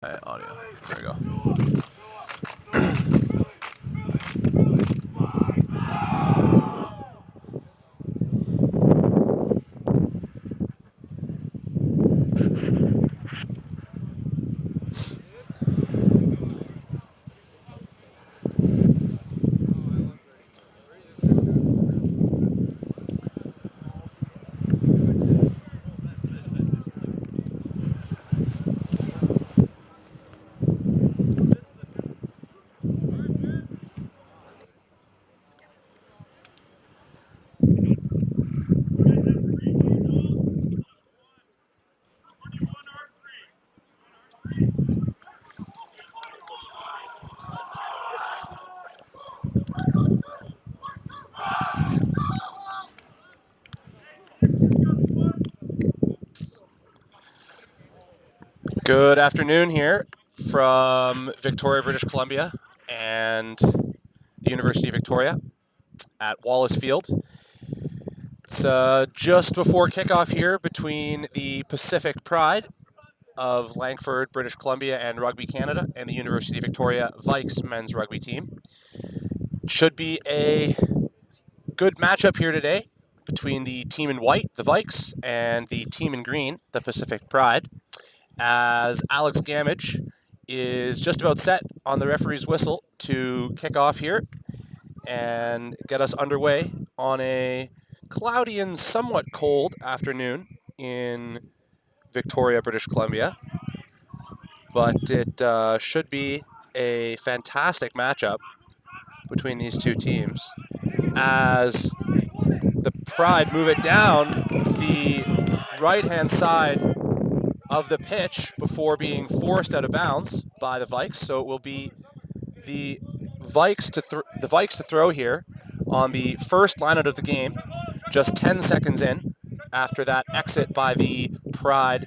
Audio. There we go. Good afternoon here from Victoria, British Columbia, and the University of Victoria at Wallace Field. It's just before kickoff here between the Pacific Pride of Langford, British Columbia, and Rugby Canada, and the University of Victoria Vikes men's rugby team. Should be a good matchup here today between the team in white, the Vikes, and the team in green, the Pacific Pride, as Alex Gamage is just about set on the referee's whistle to kick off here and get us underway on a cloudy and somewhat cold afternoon in Victoria, British Columbia. But it should be a fantastic matchup between these two teams as the Pride move it down the right-hand side of the pitch before being forced out of bounds by the Vikes. So it will be the Vikes to throw here on the first line out of the game, just 10 seconds in after that exit by the Pride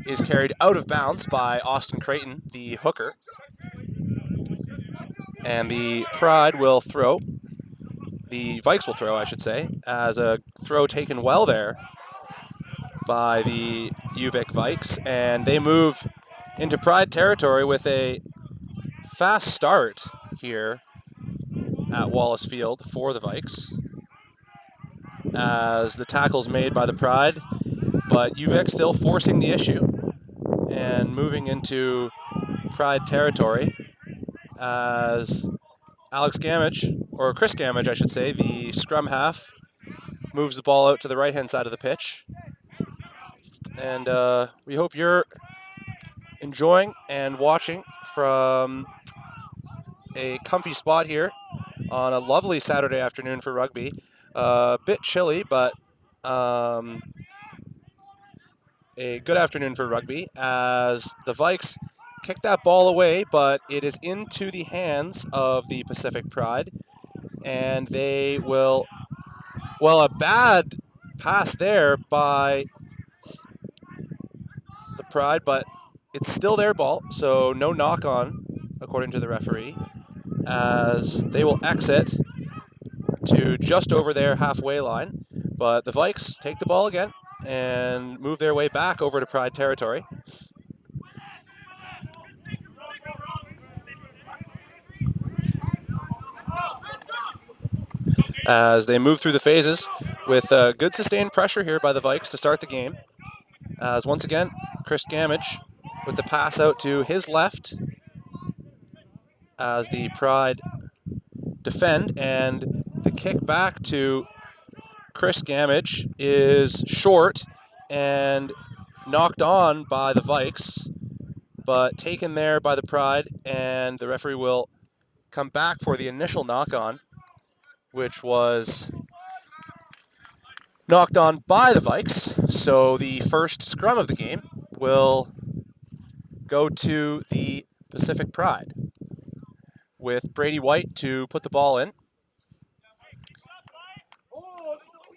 is carried out of bounds by Austin Creighton, the hooker. And the Pride will throw, the Vikes will throw, I should say, as a throw taken well there by the UVic Vikes, and they move into Pride territory with a fast start here at Wallace Field for the Vikes as the tackle's made by the Pride, but UVic still forcing the issue and moving into Pride territory as Alex Gamage, or Chris Gamage I should say, the scrum half, moves the ball out to the right-hand side of the pitch. And we hope you're enjoying and watching from a comfy spot here on a lovely Saturday afternoon for rugby. A bit chilly, but a good afternoon for rugby as the Vikes kick that ball away, but it is into the hands of the Pacific Pride, and they will, well, a bad pass there by the Pride, but it's still their ball, so no knock on, according to the referee, as they will exit to just over their halfway line. But the Vikes take the ball again and move their way back over to Pride territory. As they move through the phases with good sustained pressure here by the Vikes to start the game. As once again, Chris Gamage with the pass out to his left as the Pride defend, and the kick back to Chris Gamage is short and knocked on by the Vikes, but taken there by the Pride, and the referee will come back for the initial knock-on, which was knocked on by the Vikes. So the first scrum of the game will go to the Pacific Pride with Brady White to put the ball in.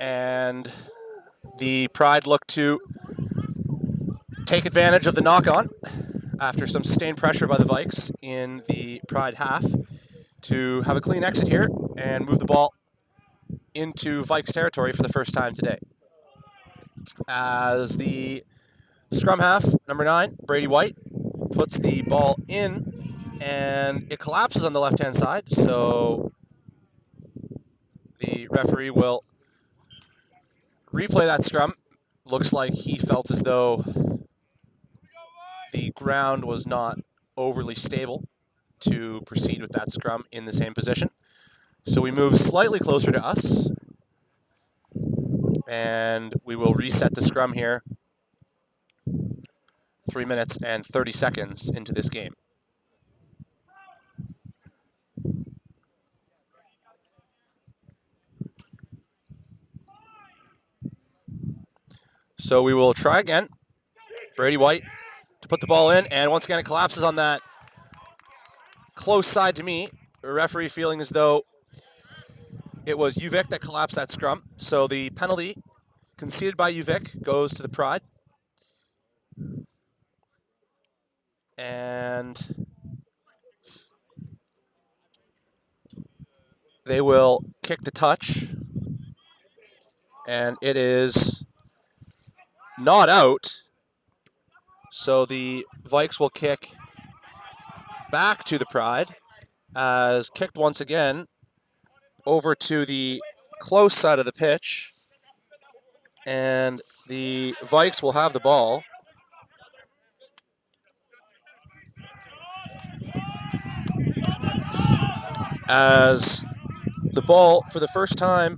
And the Pride look to take advantage of the knock-on after some sustained pressure by the Vikes in the Pride half to have a clean exit here and move the ball into Vikes territory for the first time today. As the scrum half, number 9, Brady White, puts the ball in, and it collapses on the left-hand side, so the referee will replay that scrum. Looks like he felt as though the ground was not overly stable to proceed with that scrum in the same position. So we move slightly closer to us, and we will reset the scrum here 3 minutes and 30 seconds into this game. So we will try again. Brady White to put the ball in, and once again it collapses on that close side to me. The referee feeling as though it was UVic that collapsed that scrum. So the penalty conceded by UVic goes to the Pride. And they will kick to touch. And it is not out. So the Vikes will kick back to the Pride, as kicked once again over to the close side of the pitch. And the Vikes will have the ball. As the ball, for the first time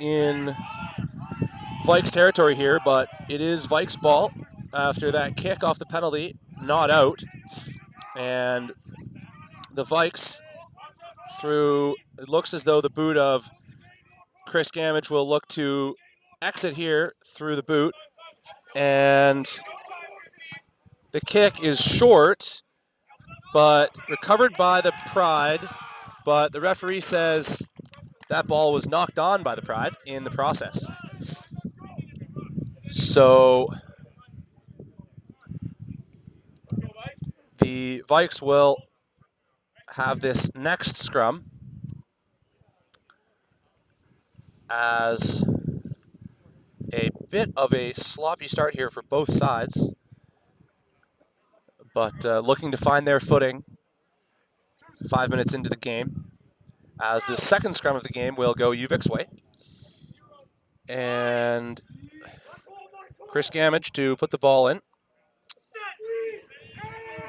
in Vikes territory here, but it is Vikes ball after that kick off the penalty, not out. And the Vikes, through, it looks as though the boot of Chris Gamage will look to exit here through the boot. And the kick is short, but recovered by the Pride. But the referee says that ball was knocked on by the Pride in the process. So the Vikes will have this next scrum as a bit of a sloppy start here for both sides, but looking to find their footing 5 minutes into the game, as the second scrum of the game will go UVic's way. And Chris Gamage to put the ball in.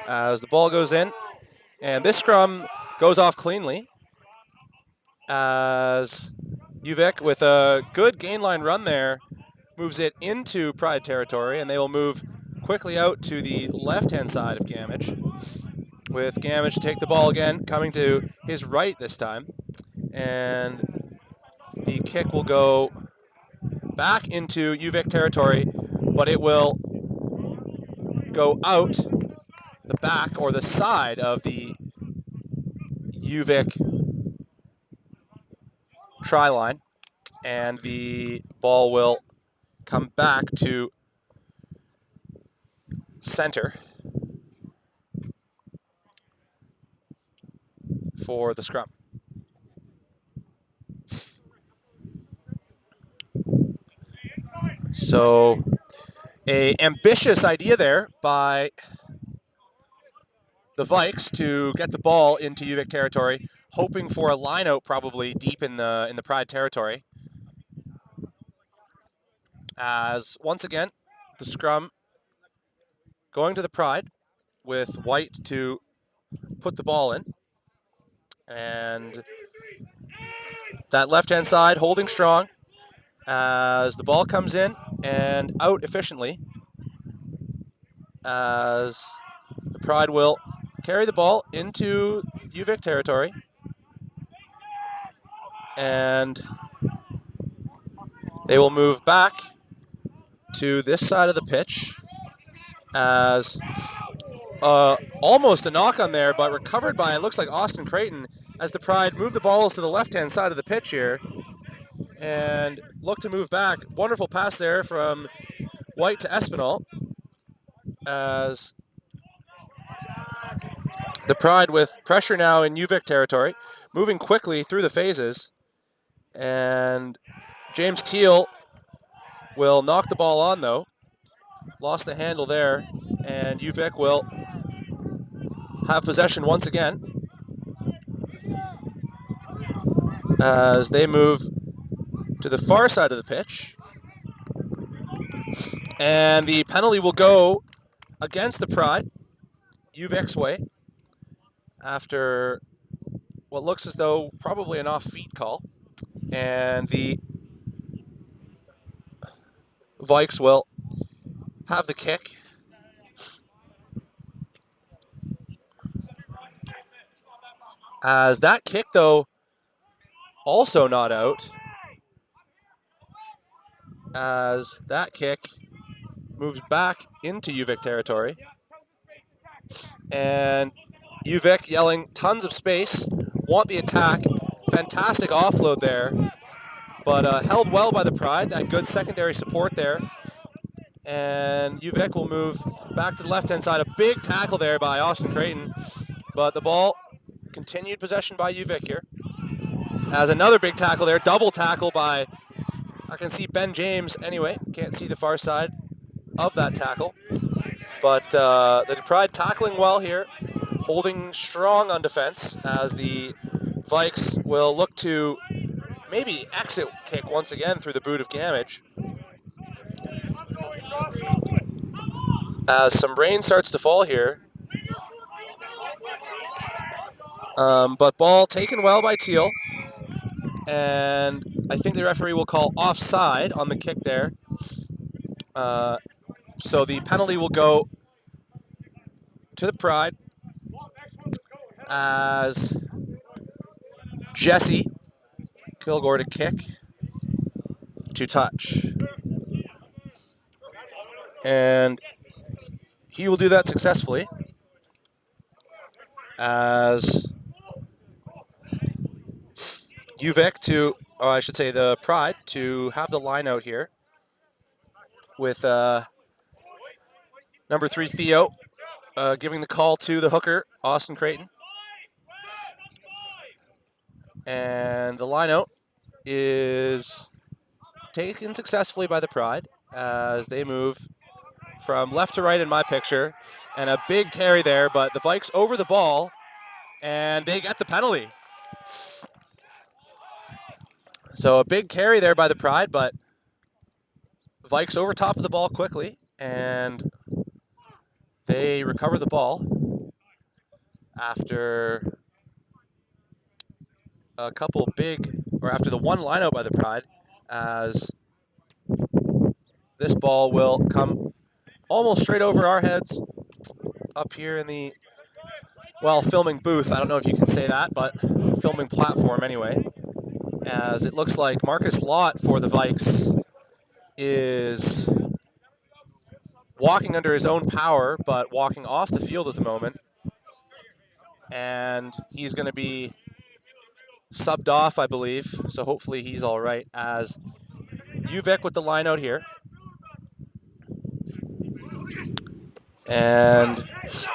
As the ball goes in, and this scrum goes off cleanly, as UVic, with a good gain line run there, moves it into Pride territory, and they will move quickly out to the left-hand side of Gamage, with Gamage to take the ball again, coming to his right this time. And the kick will go back into UVic territory, but it will go out the back or the side of the UVic try line, and the ball will come back to center for the scrum. So, an ambitious idea there by the Vikes to get the ball into UVic territory, hoping for a line out probably deep in the Pride territory. As once again, the scrum going to the Pride, with White to put the ball in. And that left-hand side holding strong as the ball comes in and out efficiently, as the Pride will carry the ball into UVic territory. And they will move back to this side of the pitch, as almost a knock on there, but recovered by, it looks like, Austin Creighton, as the Pride move the balls to the left-hand side of the pitch here and look to move back. Wonderful pass there from White to Espinal, as the Pride, with pressure now in UVic territory, moving quickly through the phases. And James Teal will knock the ball on, though. Lost the handle there. And Uvik will have possession once again as they move to the far side of the pitch. And the penalty will go against the Pride, Uvik's way, after what looks as though probably an off-feet call. And the Vikes will have the kick. As that kick, though, also not out. As that kick moves back into Uvik territory. And Uvik yelling tons of space, want the attack. Fantastic offload there, but held well by the Pride. That good secondary support there. And Uvik will move back to the left-hand side. A big tackle there by Austin Creighton, but the ball continued possession by Uvik here. As another big tackle there, double tackle by, I can see Ben James anyway, can't see the far side of that tackle. But the Pride tackling well here, holding strong on defense as the Vikes will look to maybe exit kick once again through the boot of Gamage. As some rain starts to fall here. But ball taken well by Teal. And I think the referee will call offside on the kick there. So the penalty will go to the Pride as Jesse Kilgore to kick to touch. And he will do that successfully as Uvik to, or I should say the Pride, to have the line out here with number 3 Theo giving the call to the hooker, Austin Creighton. And the line out is taken successfully by the Pride as they move from left to right in my picture. And a big carry there, but the Vikes over the ball, and they get the penalty. So a big carry there by the Pride, but Vikes over top of the ball quickly, and they recover the ball after a couple big, or after the one lineout by the Pride, as this ball will come almost straight over our heads up here in the, well, filming booth. I don't know if you can say that, but filming platform anyway. As it looks like Marcus Lott for the Vikes is walking under his own power, but walking off the field at the moment. And he's going to be subbed off, I believe, so hopefully he's all right, as Uvik with the line out here. And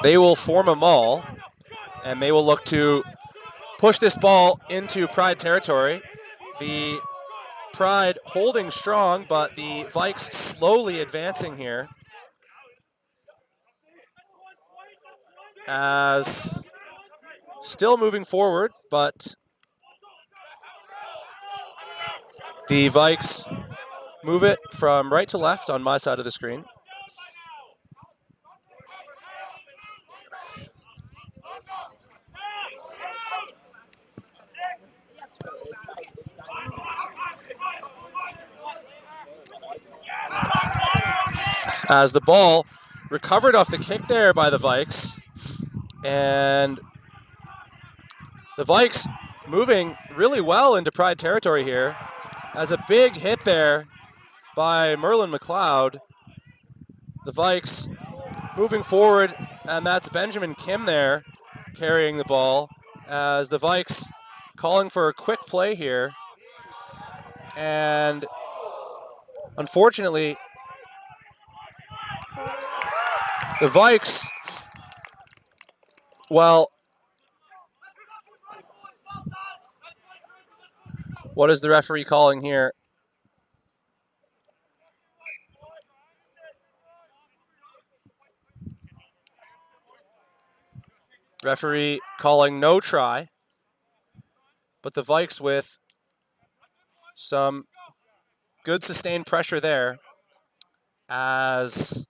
they will form a maul, and they will look to push this ball into Pride territory. The Pride holding strong, but the Vikes slowly advancing here as still moving forward, but the Vikes move it from right to left on my side of the screen. As the ball recovered off the kick there by the Vikes, and the Vikes moving really well into Pride territory here, as a big hit there by Merlin McLeod. The Vikes moving forward, and that's Benjamin Kim there carrying the ball, as the Vikes calling for a quick play here. And unfortunately, the Vikes, well, what is the referee calling here? Referee calling no try, but the Vikes with some good sustained pressure there as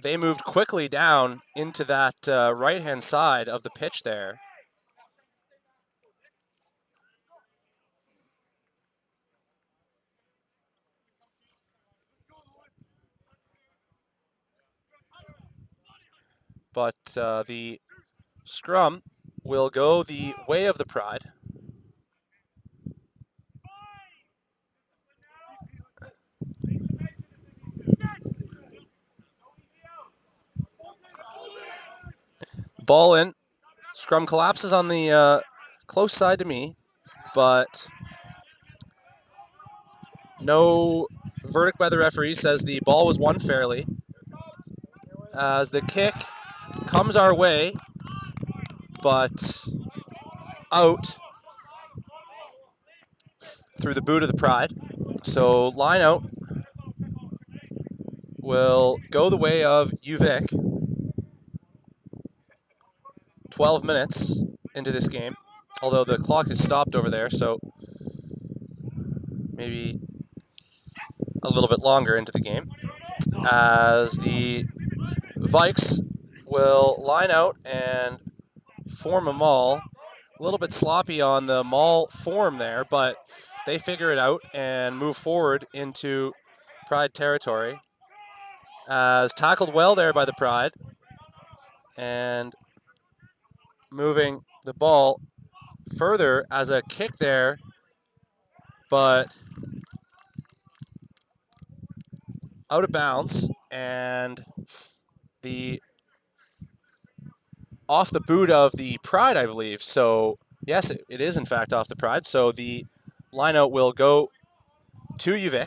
they moved quickly down into that right-hand side of the pitch there. But the scrum will go the way of the Pride. Ball in. Scrum collapses on the close side to me, but no verdict by the referee says the ball was won fairly. As the kick comes our way, but out through the boot of the Pride. So line out will go the way of Uvik. 12 minutes into this game, although the clock is stopped over there, so maybe a little bit longer into the game. As the Vikes will line out and form a maul. A little bit sloppy on the maul form there, but they figure it out and move forward into Pride territory. As tackled well there by the Pride and moving the ball further as a kick there, but out of bounds and the off the boot of the Pride, I believe. So yes, it is in fact off the Pride. So the lineout will go to Uvik.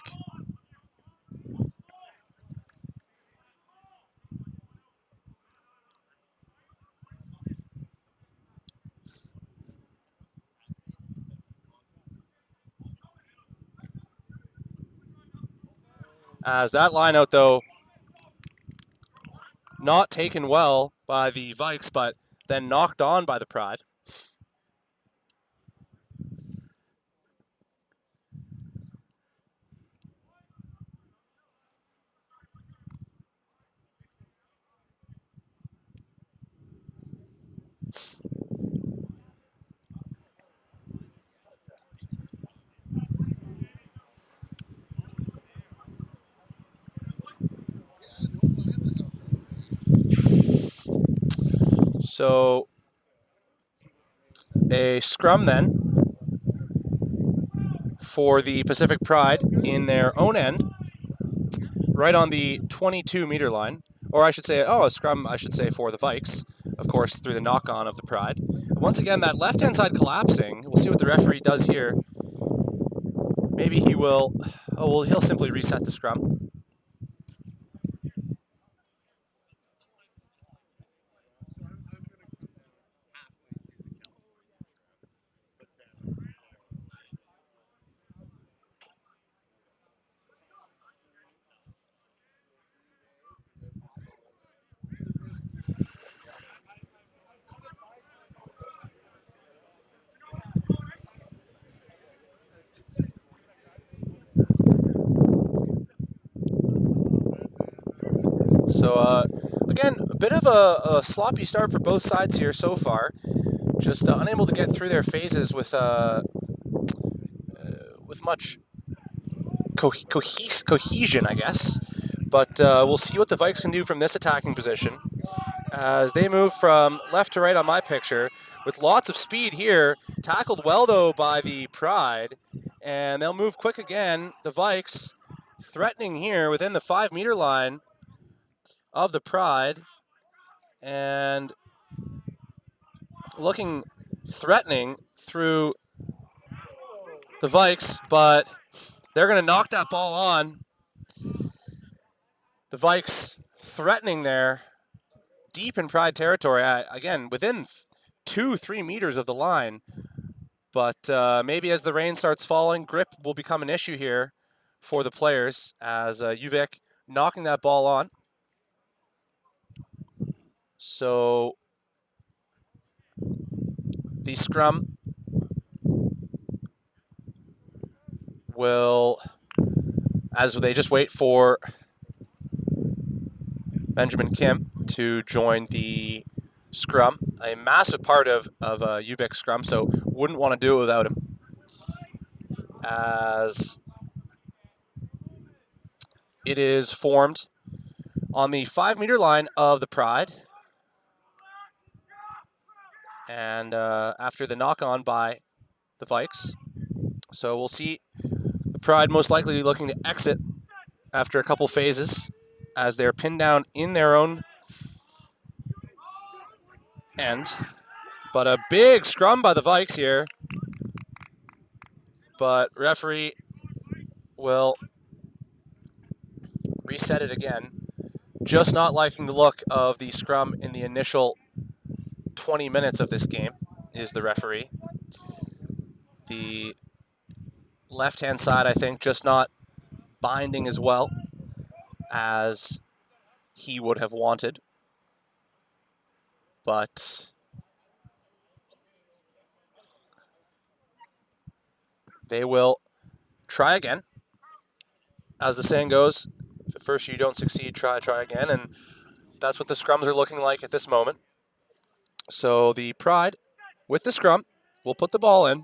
As that lineout, though, not taken well by the Vikes, but then knocked on by the Pride. So a scrum then for the Pacific Pride in their own end, right on the 22-meter line. Or I should say, a scrum, I should say, for the Vikes, of course, through the knock-on of the Pride. Once again, that left-hand side collapsing. We'll see what the referee does here. Maybe he will, he'll simply reset the scrum. So, again, a bit of a sloppy start for both sides here so far. Just unable to get through their phases with much cohesion, I guess. But we'll see what the Vikes can do from this attacking position as they move from left to right on my picture with lots of speed here. Tackled well, though, by the Pride. And they'll move quick again. The Vikes threatening here within the 5-meter line of the Pride. And looking threatening through the Vikes, but they're going to knock that ball on. The Vikes threatening there, deep in Pride territory, again, within 2-3 meters of the line. But maybe as the rain starts falling, grip will become an issue here for the players as Uvik knocking that ball on. So The scrum will, as they just wait for Benjamin Kim to join the scrum, a massive part of UVic scrum, so wouldn't want to do it without him. As it is formed on the 5-meter line of the Pride. And after the knock-on by the Vikes. So we'll see the Pride most likely looking to exit after a couple phases as they're pinned down in their own end. But a big scrum by the Vikes here. But referee will reset it again. Just not liking the look of the scrum in the initial 20 minutes of this game is the referee. The left-hand side, I think, just not binding as well as he would have wanted. But they will try again. As the saying goes, if at first you don't succeed, try again. And that's what the scrums are looking like at this moment. So the Pride, with the scrum, will put the ball in.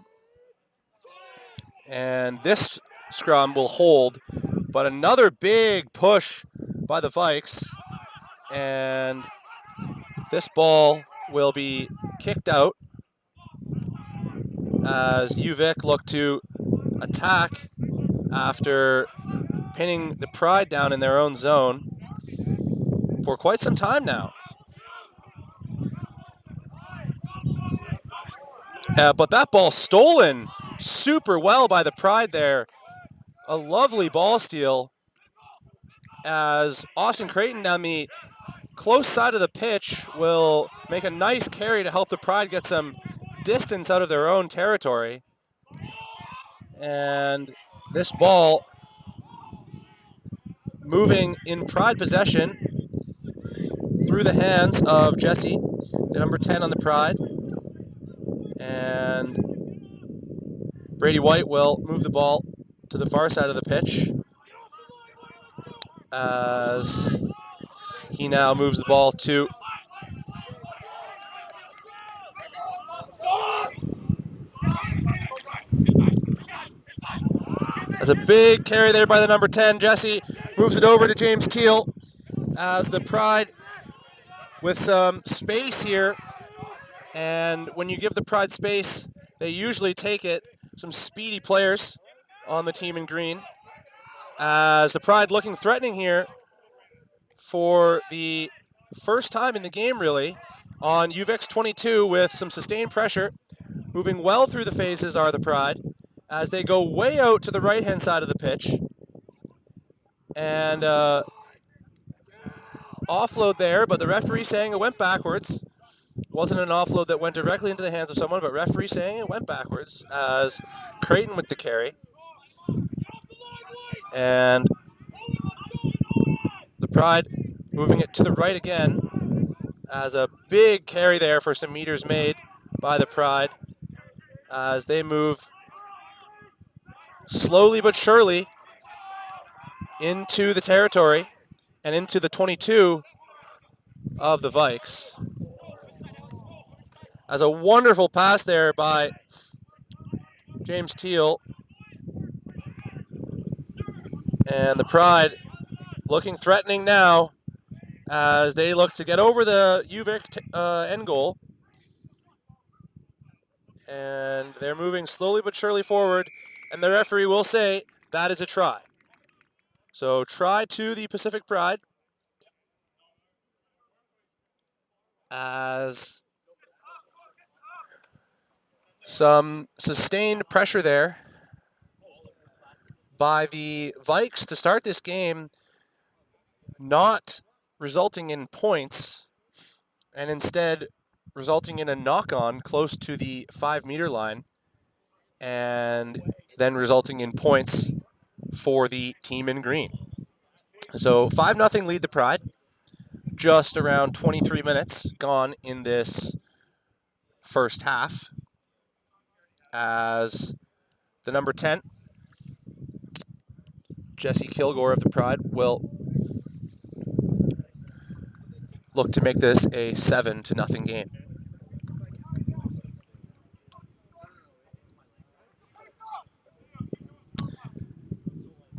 And this scrum will hold. But another big push by the Vikes. And this ball will be kicked out as UVic look to attack after pinning the Pride down in their own zone for quite some time now. But that ball stolen super well by the Pride there. A lovely ball steal as Austin Creighton down the close side of the pitch will make a nice carry to help the Pride get some distance out of their own territory. And this ball moving in Pride possession through the hands of Jesse, the number 10 on the Pride. And Brady White will move the ball to the far side of the pitch as he now moves the ball to There's a big carry there by the number 10. Jesse moves it over to James Teal as the Pride with some space here. And when you give the Pride space, they usually take it. Some speedy players on the team in green. As the Pride looking threatening here for the first time in the game, really, on UVics 22 with some sustained pressure. Moving well through the phases are the Pride as they go way out to the right-hand side of the pitch. And offload there, but the referee saying it went backwards. It wasn't an offload that went directly into the hands of someone, but referee saying it went backwards as Creighton with the carry. And the Pride moving it to the right again as a big carry there for some meters made by the Pride as they move slowly but surely into the territory and into the 22 of the Vikes. As a wonderful pass there by James Teal. And the Pride looking threatening now as they look to get over the UVic end goal. And they're moving slowly but surely forward. And the referee will say that is a try. So try to the Pacific Pride. As some sustained pressure there by the Vikes to start this game, not resulting in points, and instead resulting in a knock-on close to the 5-meter line, and then resulting in points for the team in green. So 5-0 lead the Pride. Just around 23 minutes gone in this first half, as the number 10, Jesse Kilgore of the Pride, will look to make this a 7-0 game.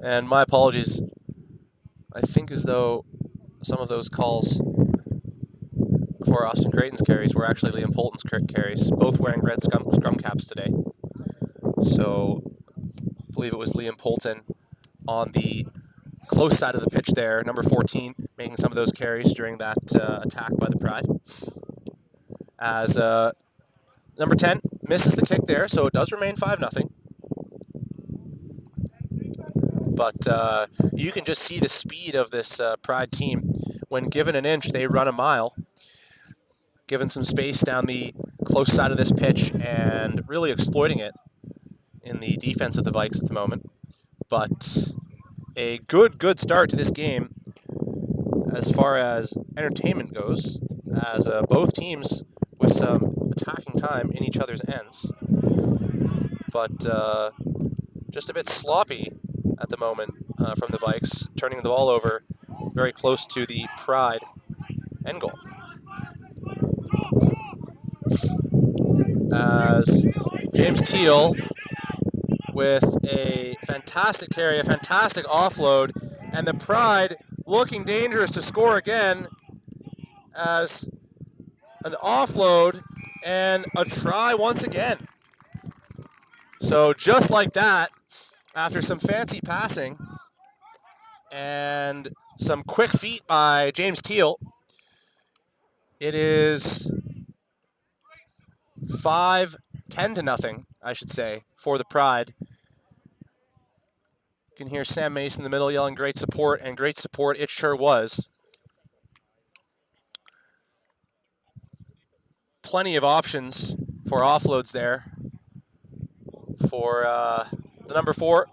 And my apologies, I think as though some of those calls for Austin Creighton's carries were actually Liam Polton's carries, both wearing red scrum caps today. So I believe it was Liam Polton on the close side of the pitch there, number 14, making some of those carries during that attack by the Pride. As number 10 misses the kick there, so it does remain 5-0. But you can just see the speed of this Pride team. When given an inch, they run a mile. Given some space down the close side of this pitch and really exploiting it in the defense of the Vikes at the moment. But a good start to this game as far as entertainment goes, as both teams with some attacking time in each other's ends. But just a bit sloppy at the moment from the Vikes, turning the ball over very close to the Pride end goal. As James Teal with a fantastic carry, a fantastic offload, and the Pride looking dangerous to score again as an offload and a try once again. So just like that, after some fancy passing and some quick feet by James Teal, it is 10-0, I should say, for the Pride. You can hear Sam Mason in the middle yelling great support, and great support it sure was. Plenty of options for offloads there for the number 4,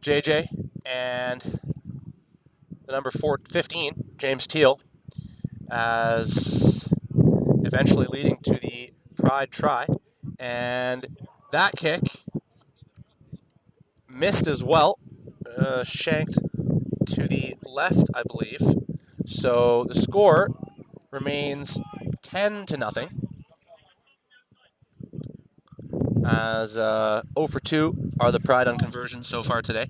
JJ, and the number 15, James Teal, as eventually leading to the Pride try. And that kick missed as well, shanked to the left, I believe. So the score remains 10-0. As 0 for 2 are the Pride on conversion so far today.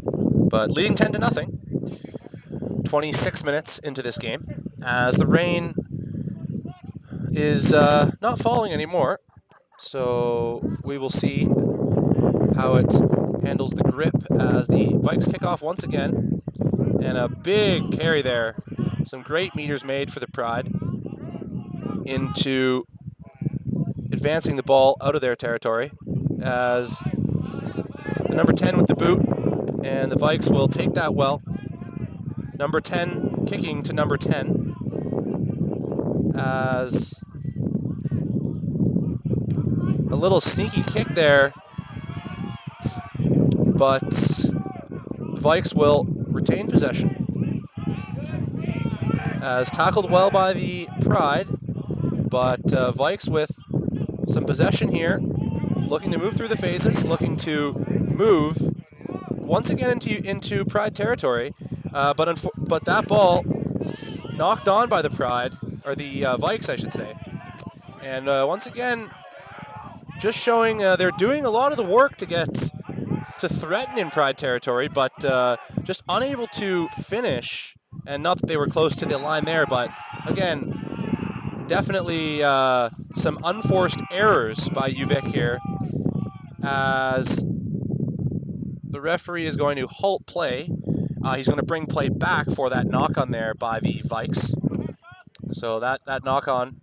But leading 10-0. 26 minutes into this game, as the rain is not falling anymore. So we will see how it handles the grip as the Vikes kick off once again. And a big carry there. Some great meters made for the Pride into advancing the ball out of their territory, as the number 10 with the boot, and the Vikes will take that well. Number 10 kicking to number 10, as a little sneaky kick there, but the Vikes will retain possession, as tackled well by the Pride, but Vikes with some possession here, looking to move through the phases, looking to move once again into Pride territory, but that ball knocked on by the Pride, or the Vikes, I should say. And once again, just showing they're doing a lot of the work to threaten in Pride territory, but just unable to finish. And not that they were close to the line there, but again, definitely some unforced errors by Uvik here, as the referee is going to halt play. He's going to bring play back for that knock on there by the Vikes. So that knock on,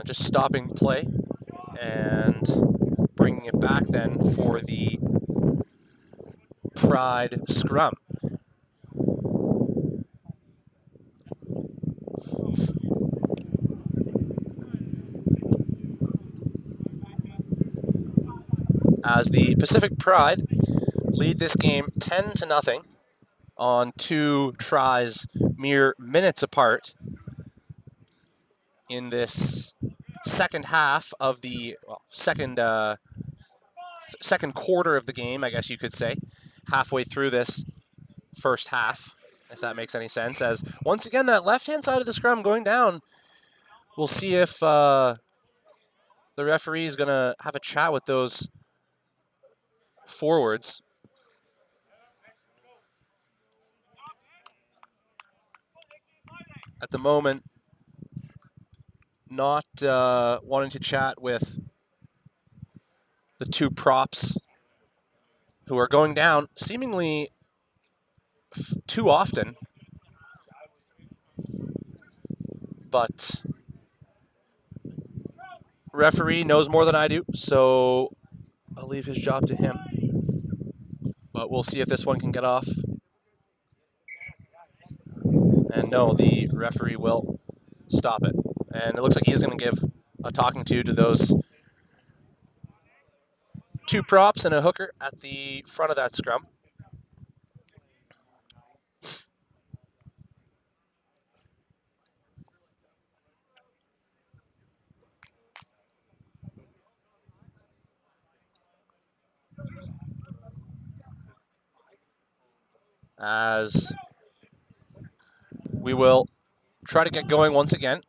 just stopping play and bringing it back then for the Pride scrum. As the Pacific Pride lead this game 10-0 on 2 tries mere minutes apart in this second half of the second quarter of the game, I guess you could say, halfway through this first half, if that makes any sense. As once again, that left-hand side of the scrum going down. We'll see if the referee is going to have a chat with those forwards. At the moment, not wanting to chat with the 2 props who are going down seemingly too often. But referee knows more than I do, so I'll leave his job to him. But we'll see if this one can get off. And no, the referee will stop it. And it looks like he is going to give a talking to those 2 props and a hooker at the front of that scrum. As we will try to get going once again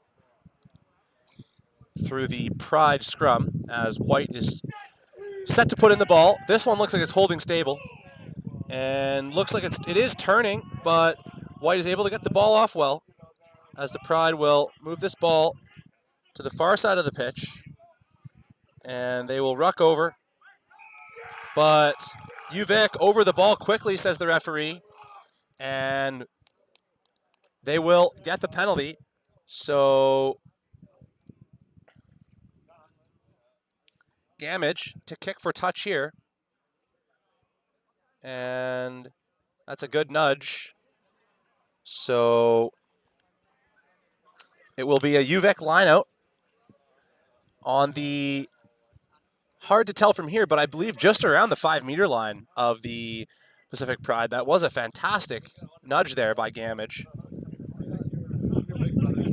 through the Pride scrum as White is set to put in the ball. This one looks like it's holding stable and looks like it is turning, but White is able to get the ball off well as the Pride will move this ball to the far side of the pitch and they will ruck over. But Uvik over the ball quickly, says the referee, and they will get the penalty. So Gamage to kick for touch here. And that's a good nudge. So it will be a Uvik lineout on the, hard to tell from here, but I believe just around the 5-meter line of the Pacific Pride. That was a fantastic nudge there by Gamage.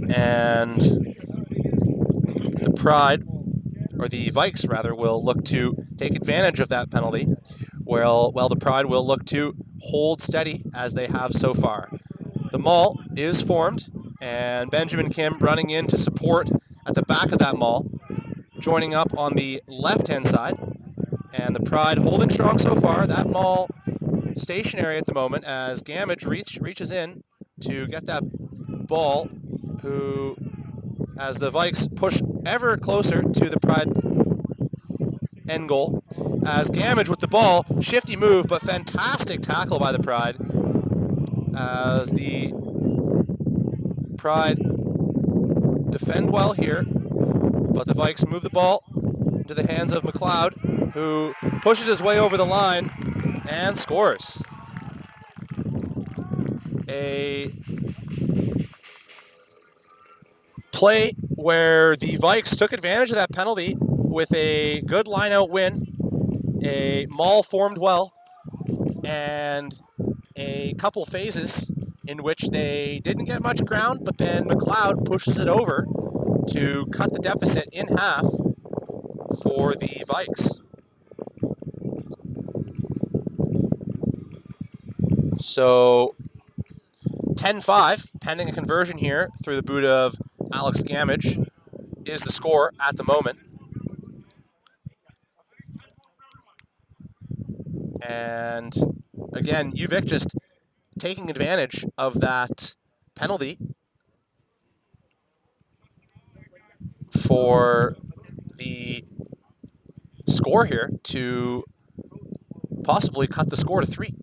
And the Pride, or the Vikes rather, will look to take advantage of that penalty, while the Pride will look to hold steady as they have so far. The maul is formed, and Benjamin Kim running in to support at the back of that maul, joining up on the left-hand side, and the Pride holding strong so far. That maul stationary at the moment as Gamage reaches in to get that ball, who, as the Vikes push ever closer to the Pride end goal, as Gamage with the ball, shifty move, but fantastic tackle by the Pride, as the Pride defend well here, but the Vikes move the ball into the hands of McLeod, who pushes his way over the line and scores. A play where the Vikes took advantage of that penalty with a good line-out win. A maul formed well, and a couple phases in which they didn't get much ground, but then McLeod pushes it over to cut the deficit in half for the Vikes. So 10-5, pending a conversion here through the boot of Alex Gamage, is the score at the moment. And again, Uvik just taking advantage of that penalty for the score here to possibly cut the score to 3.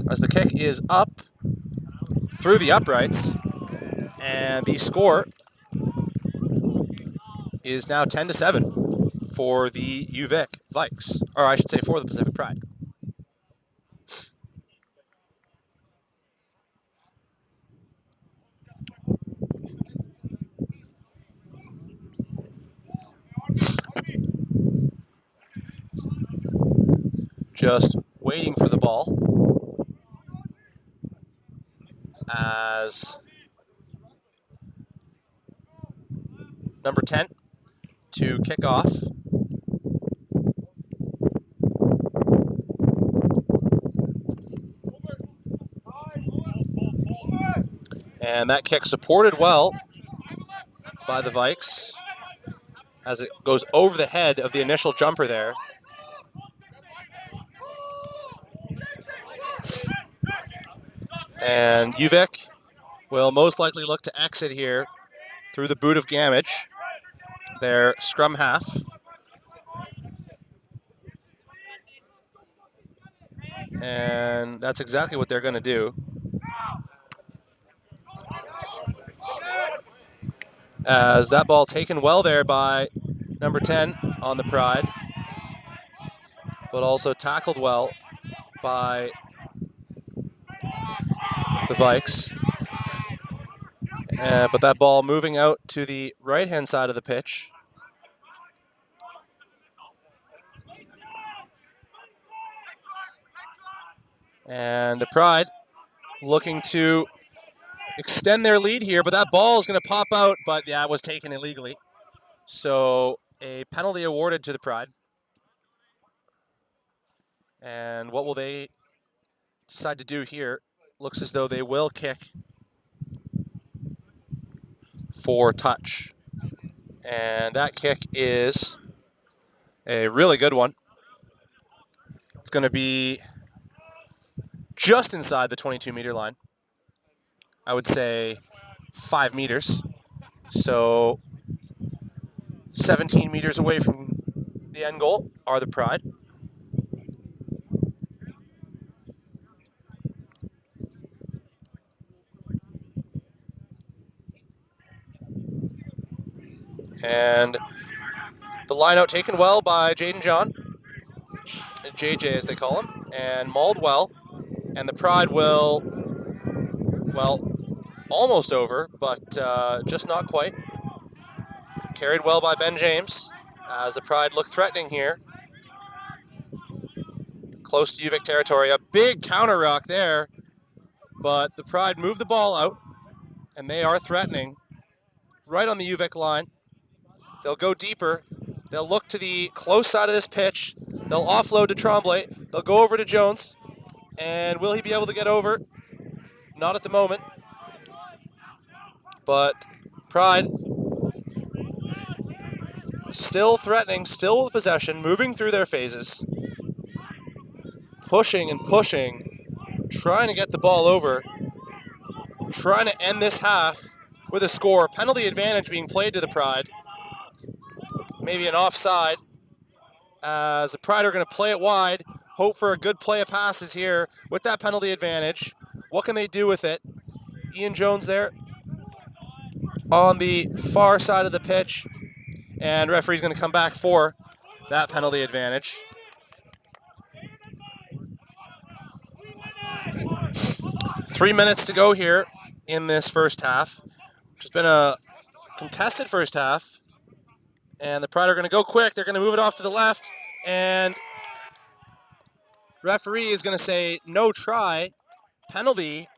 As the kick is up through the uprights, and the score is now 10-7 for the Uvik Vikes, or I should say for the Pacific Pride. just waiting for the ball as number 10 to kick off. And that kick supported well by the Vikes as it goes over the head of the initial jumper there. And Uvik will most likely look to exit here through the boot of Gamage, their scrum half. And that's exactly what they're going to do. As that ball taken well there by number 10 on the Pride, but also tackled well by the Vikes. But that ball moving out to the right-hand side of the pitch. And the Pride looking to extend their lead here, but that ball is going to pop out, but yeah, it was taken illegally. So a penalty awarded to the Pride. And what will they decide to do here? Looks as though they will kick for touch. And that kick is a really good one. It's going to be just inside the 22-meter line. I would say 5 meters. So 17 meters away from the end goal are the Pride. And the line out taken well by Jaden John, JJ as they call him, and mauled well. And the Pride will, well, almost over, but just not quite. Carried well by Ben James as the Pride look threatening here. Close to Uvik territory. A big counter rock there, but the Pride moved the ball out, and they are threatening right on the Uvik line. They'll go deeper. They'll look to the close side of this pitch. They'll offload to Tremblay. They'll go over to Jones. And will he be able to get over? Not at the moment. But Pride still threatening, still with possession, moving through their phases. Pushing and pushing, trying to get the ball over. Trying to end this half with a score. Penalty advantage being played to the Pride. Maybe an offside, as the Pride are going to play it wide, hope for a good play of passes here with that penalty advantage. What can they do with it? Ian Jones there on the far side of the pitch, and referee's going to come back for that penalty advantage. Three minutes to go here in this first half, which has been a contested first half. And the Pride are going to go quick. They're going to move it off to the left. And referee is going to say no try. Penalty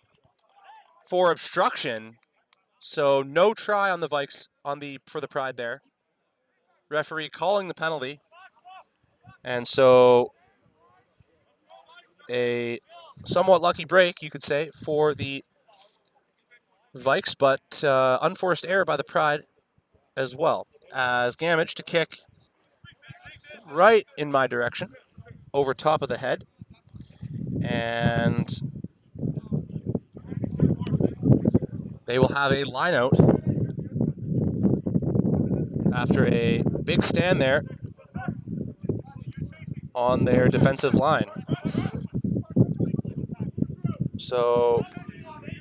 for obstruction. So no try on the Vikes for the Pride there. Referee calling the penalty. And so a somewhat lucky break, you could say, for the Vikes, but unforced error by the Pride as well. As Gamage to kick right in my direction, over top of the head. And they will have a line out after a big stand there on their defensive line. So,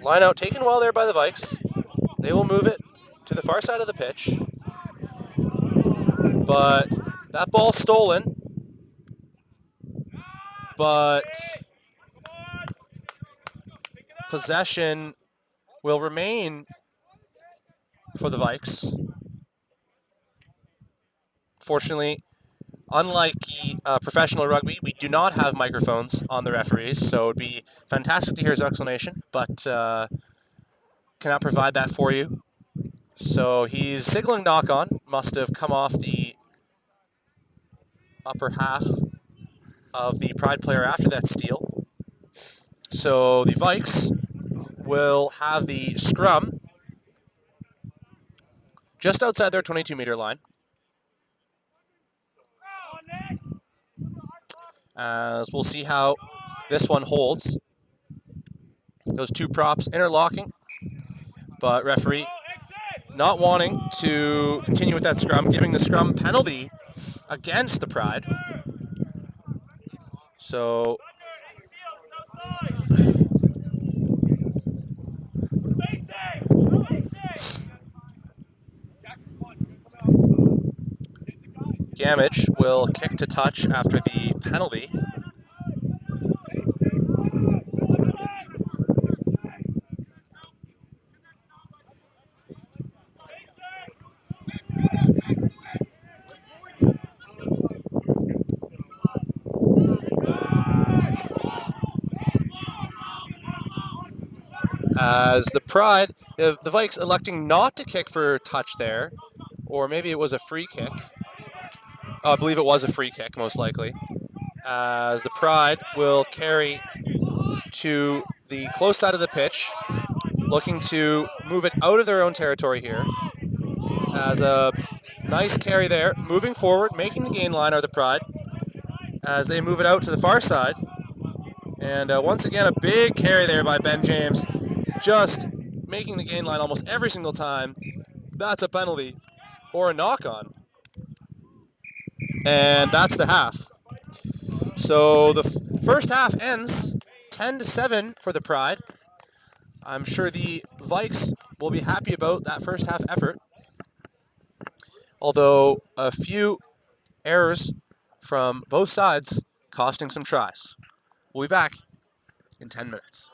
line out taken well there by the Vikes. They will move it to the far side of the pitch. But that ball stolen. But possession will remain for the Vikes. Fortunately, Unlike professional rugby, we do not have microphones on the referees, so it would be fantastic to hear his explanation, but cannot provide that for you. So he's signaling knock on, must have come off the upper half of the Pride player after that steal. So the Vikes will have the scrum just outside their 22-meter line. As we'll see how this one holds. Those two props interlocking, but referee not wanting to continue with that scrum, giving the scrum penalty against the Pride. So Gamage will kick to touch after the penalty. As the Pride, the Vikes electing not to kick for touch there, or maybe it was a free kick. Oh, I believe it was a free kick, most likely. As the Pride will carry to the close side of the pitch, looking to move it out of their own territory here. As a nice carry there, moving forward, making the gain line are the Pride. As they move it out to the far side. And once again, a big carry there by Ben James, just making the gain line almost every single time. That's a penalty or a knock-on. And that's the half. So the first half ends 10-7 for the Pride. I'm sure the Vikes will be happy about that first half effort. Although a few errors from both sides costing some tries. We'll be back in 10 minutes.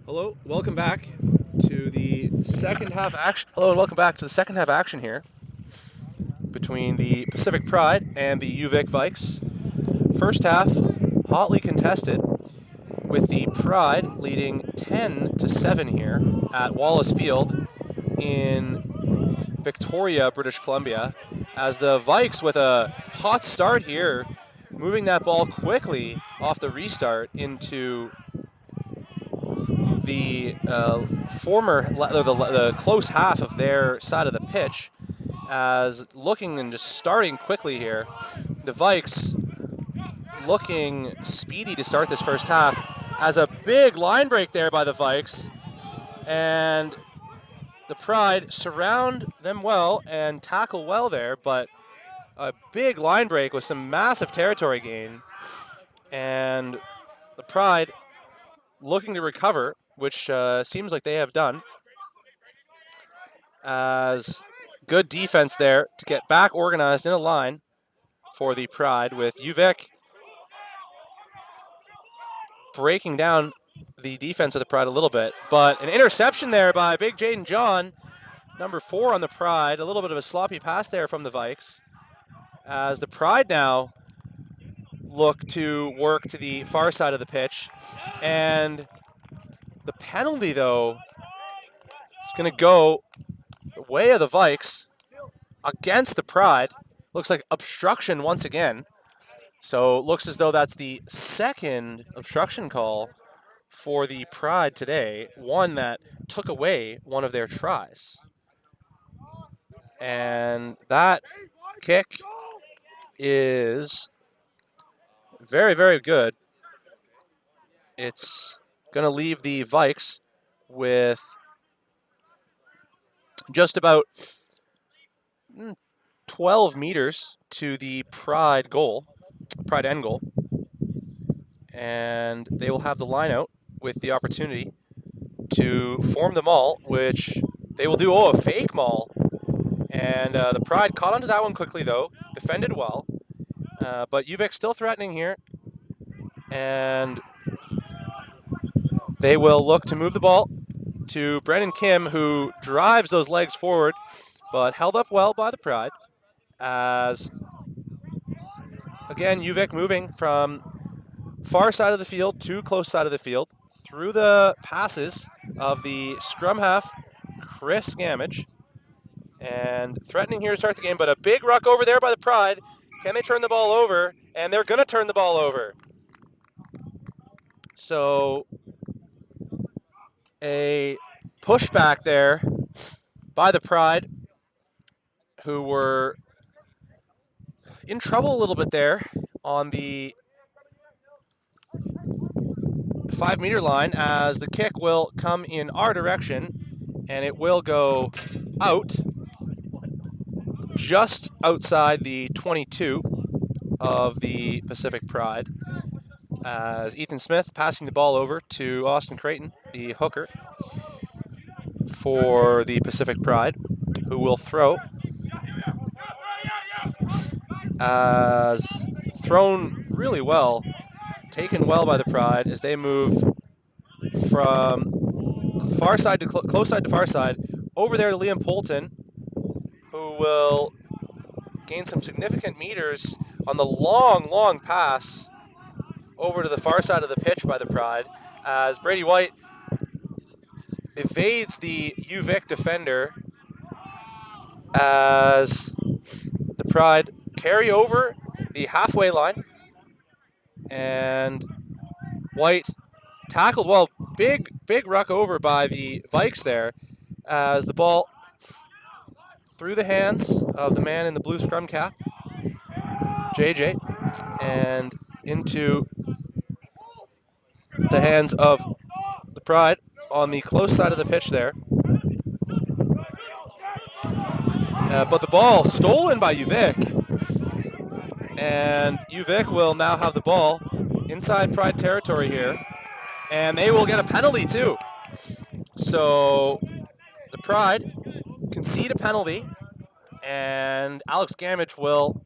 Hello, welcome back to the second half action. Hello, and welcome back to the second half action here between the Pacific Pride and the UVic Vikes. First half, hotly contested, with the Pride leading 10-7 here at Wallace Field in Victoria, British Columbia, as the Vikes, with a hot start here, moving that ball quickly off the restart into the the close half of their side of the pitch, as looking and just starting quickly here. The Vikes looking speedy to start this first half, as a big line break there by the Vikes, and the Pride surround them well and tackle well there, but a big line break with some massive territory gain, and the Pride looking to recover, which seems like they have done, as good defense there to get back organized in a line for the Pride, with UVic breaking down the defense of the Pride a little bit. But an interception there by Big Jaden John, number 4 on the Pride. A little bit of a sloppy pass there from the Vikes, as the Pride now look to work to the far side of the pitch. And the penalty, though, is going to go the way of the Vikes against the Pride. Looks like obstruction once again. So it looks as though that's the second obstruction call for the Pride today, one that took away one of their tries. And that kick is very, very good. It's going to leave the Vikes with just about 12 meters to the Pride end goal. And they will have the line out with the opportunity to form the maul, which they will do. Oh, a fake maul. And the Pride caught onto that one quickly, though. Defended well. But UVic still threatening here. And they will look to move the ball to Brennan Kim, who drives those legs forward, but held up well by the Pride. As, again, UVic moving from far side of the field to close side of the field through the passes of the scrum half, Chris Gamage, and threatening here to start the game, but a big ruck over there by the Pride. Can they turn the ball over? And they're going to turn the ball over. So a pushback there by the Pride, who were in trouble a little bit there on the 5-meter line, as the kick will come in our direction, and it will go out just outside the 22 of the Pacific Pride, as Ethan Smith passing the ball over to Austin Creighton, the hooker for the Pacific Pride, who will throw, as thrown really well, taken well by the Pride as they move from far side to close side to far side, over there to Liam Polton, who will gain some significant meters on the long pass over to the far side of the pitch by the Pride, as Brady White evades the UVic defender, as the Pride carry over the halfway line, and White tackled well. Big ruck over by the Vikes there, as the ball through the hands of the man in the blue scrum cap, JJ, and into the hands of the Pride on the close side of the pitch there. But the ball stolen by UVic, and UVic will now have the ball inside Pride territory here, and they will get a penalty too. So the Pride concede a penalty, and Alex Gamage will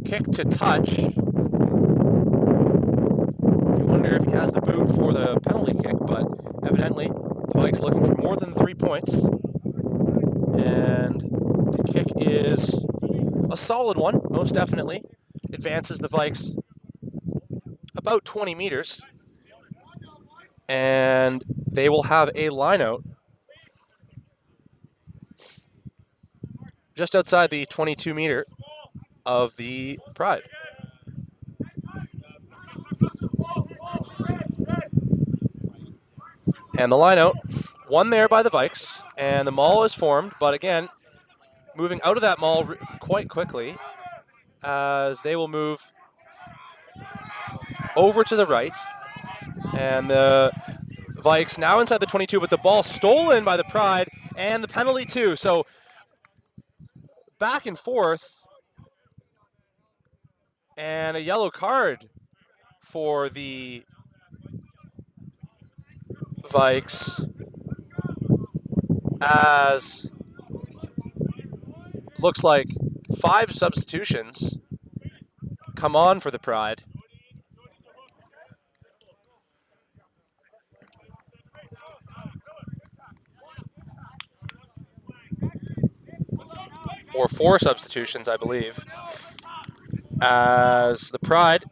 kick to touch. wonder if he has the boot for the penalty kick, but evidently the Vikes looking for more than 3 points. And the kick is a solid one, most definitely. Advances the Vikes about 20 meters. And they will have a line out just outside the 22-meter of the Pride. And the line out, one there by the Vikes, and the maul is formed, but again, moving out of that maul quite quickly as they will move over to the right. And the Vikes now inside the 22, but the ball stolen by the Pride, and the penalty too. So back and forth, and a yellow card for the Vikes as looks like 5 substitutions come on for the Pride. Or 4 substitutions, I believe, as the Pride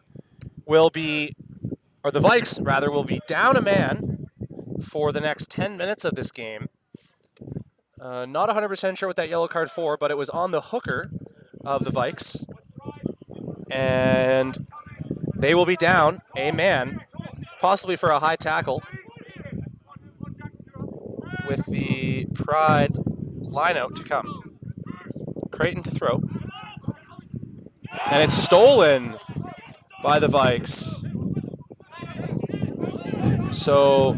will be, or the Vikes rather, will be down a man for the next 10 minutes of this game. Not 100% sure what that yellow card for, but it was on the hooker of the Vikes. And they will be down a man, possibly for a high tackle, with the Pride lineout to come. Creighton to throw. And it's stolen by the Vikes. So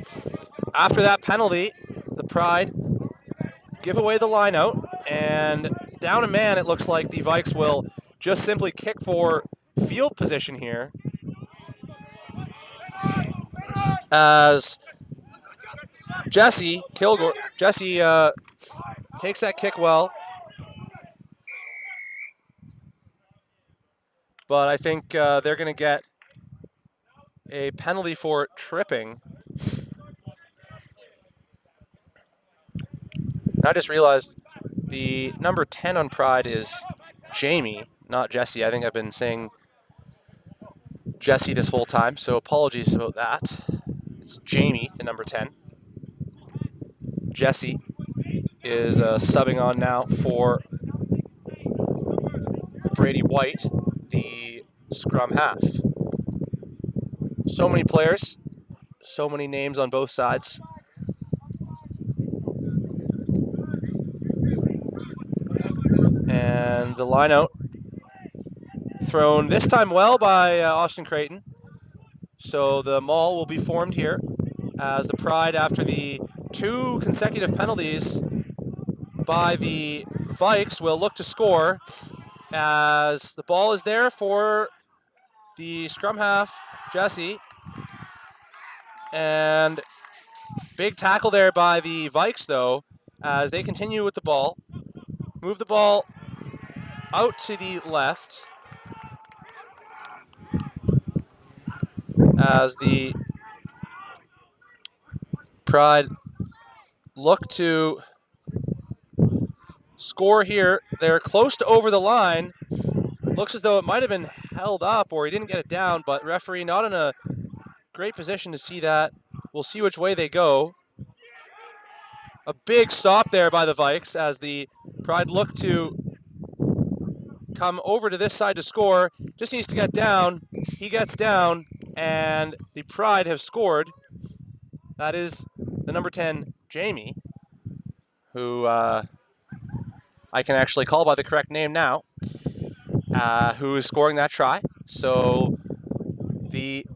after that penalty, the Pride give away the line out, and down a man, it looks like the Vikes will just simply kick for field position here as Jesse takes that kick well, but I think they're going to get a penalty for tripping. I just realized the number 10 on Pride is Jamie, not Jesse. I think I've been saying Jesse this whole time, so apologies about that. It's Jamie, the number 10. Jesse is subbing on now for Brady White, the scrum half. So many players, so many names on both sides. And the line out thrown this time well by Austin Creighton. So the maul will be formed here as the Pride, after the 2 consecutive penalties by the Vikes, will look to score as the ball is there for the scrum half, Jesse. And big tackle there by the Vikes, though, as they continue with the ball. Move the ball out to the left as the Pride look to score here. They're close to over the line. Looks as though it might have been held up or he didn't get it down, but referee not in a great position to see that. We'll see which way they go. A big stop there by the Vikes as the Pride look to come over to this side to score. Just needs to get down. He gets down, and the Pride have scored. That is the number 10, Jamie, who I can actually call by the correct name now, who is scoring that try. So the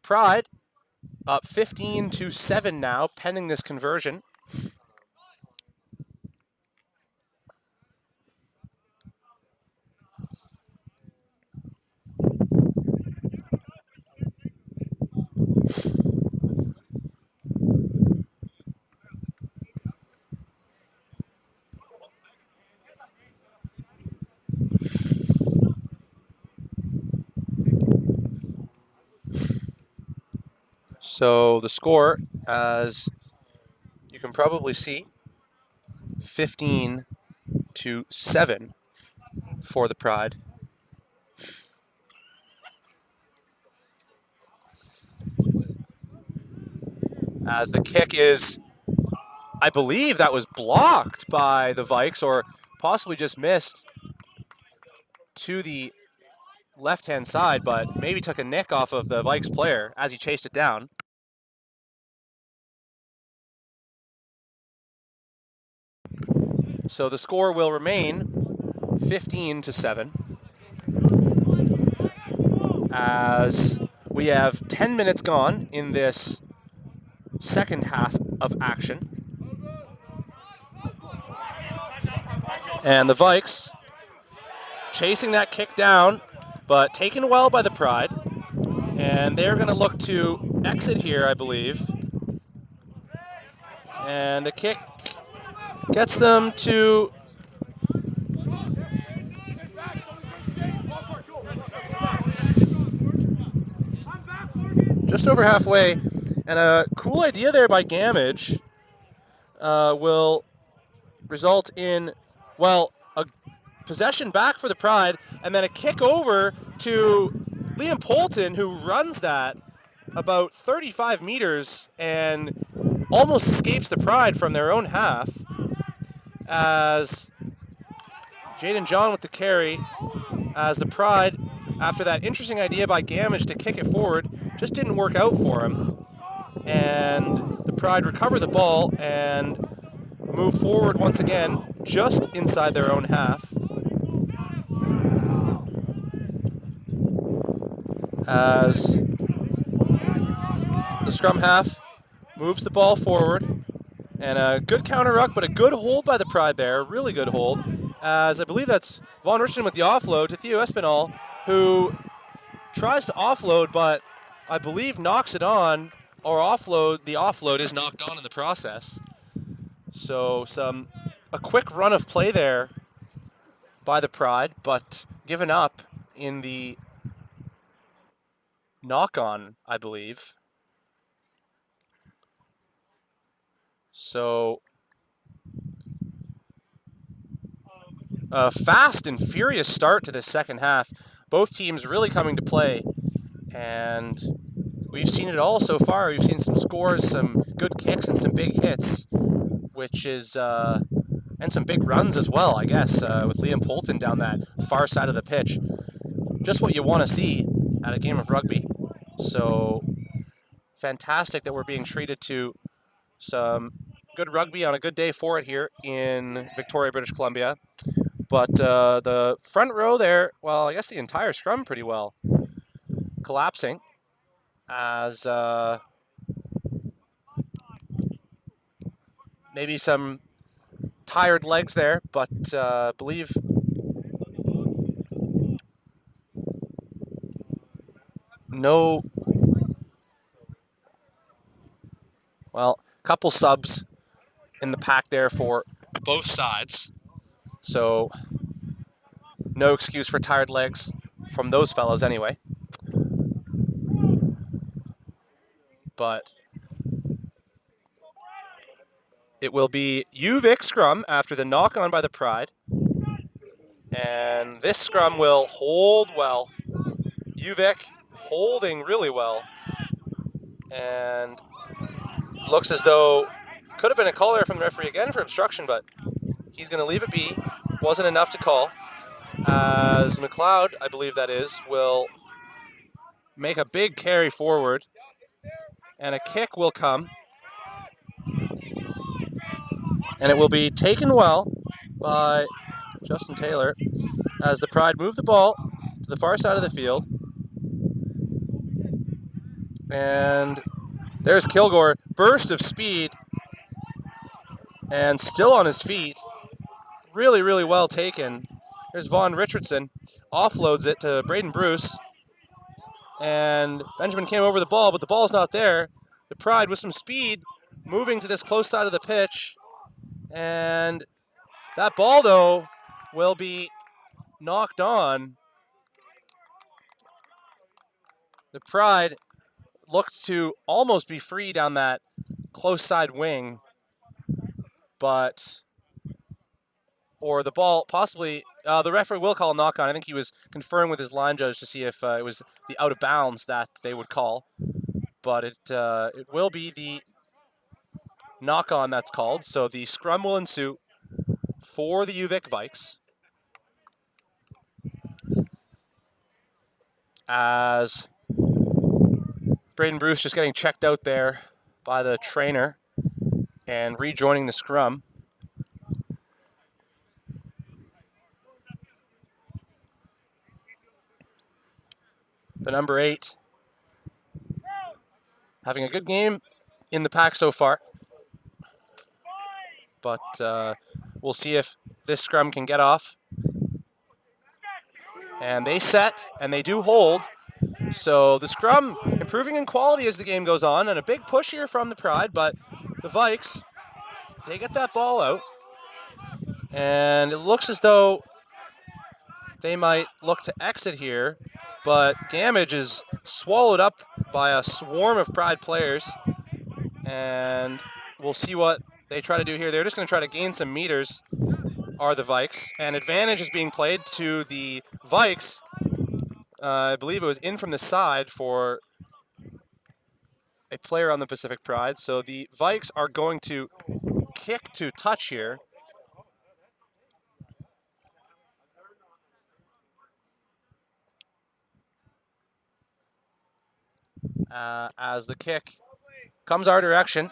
Pride up 15-7 now, pending this conversion. So the score, as you can probably see, 15-7 for the Pride. As the kick is, I believe that was blocked by the Vikes, or possibly just missed to the left-hand side, but maybe took a nick off of the Vikes player as he chased it down. So the score will remain 15-7, as we have 10 minutes gone in this second half of action. And the Vikes chasing that kick down, but taken well by the Pride. And they're going to look to exit here, I believe. And the kick gets them to just over halfway. And a cool idea there by Gamage will result in, well, a possession back for the Pride, and then a kick over to Liam Polton, who runs that about 35 meters and almost escapes the Pride from their own half, as Jaden John with the carry, as the Pride, after that interesting idea by Gamage to kick it forward, just didn't work out for him. And the Pride recover the ball and move forward once again, just inside their own half. As the scrum half moves the ball forward, and a good counter ruck, but a good hold by the Pride there, really good hold, as I believe that's Von Richardson with the offload to Theo Espinal, who tries to offload, but I believe knocks it on, or the offload is knocked on in the process. So a quick run of play there by the Pride, but given up in the knock-on, I believe. So a fast and furious start to this second half. Both teams really coming to play, and we've seen it all so far. We've seen some scores, some good kicks, and some big hits, which is and some big runs as well, I guess, with Liam Polton down that far side of the pitch. Just what you want to see at a game of rugby. So fantastic that we're being treated to some good rugby on a good day for it here in Victoria, British Columbia. But the front row there, well, I guess the entire scrum pretty well collapsing, as maybe some tired legs there, but believe no, well, couple subs in the pack there for both sides. So no excuse for tired legs from those fellows anyway. But it will be UVic scrum after the knock on by the Pride. And this scrum will hold well. UVic holding really well. And looks as though could have been a call there from the referee again for obstruction, but he's going to leave it be. Wasn't enough to call. As McLeod, I believe that is, will make a big carry forward. And a kick will come. And it will be taken well by Justin Taylor as the Pride move the ball to the far side of the field. And there's Kilgore, burst of speed, and still on his feet. Really, really well taken. There's Von Richardson, offloads it to Braden Bruce. And Benjamin came over the ball, but the ball's not there. The Pride with some speed, moving to this close side of the pitch. And that ball, though, will be knocked on. The Pride looked to almost be free down that close side wing, but or the ball possibly the referee will call a knock on. I think he was conferring with his line judge to see if it was the out of bounds that they would call, but it will be the knock on that's called. So the scrum will ensue for the UVic Vikes as Braden Bruce just getting checked out there by the trainer and rejoining the scrum. The number 8 having a good game in the pack so far, but we'll see if this scrum can get off. And they set, and they do hold. So the scrum improving in quality as the game goes on, and a big push here from the Pride, but the Vikes, they get that ball out, and it looks as though they might look to exit here, but Gamage is swallowed up by a swarm of Pride players, and we'll see what they try to do here. They're just going to try to gain some meters, are the Vikes, and advantage is being played to the Vikes. I believe it was in from the side for a player on the Pacific Pride, so the Vikes are going to kick to touch here. As the kick comes our direction.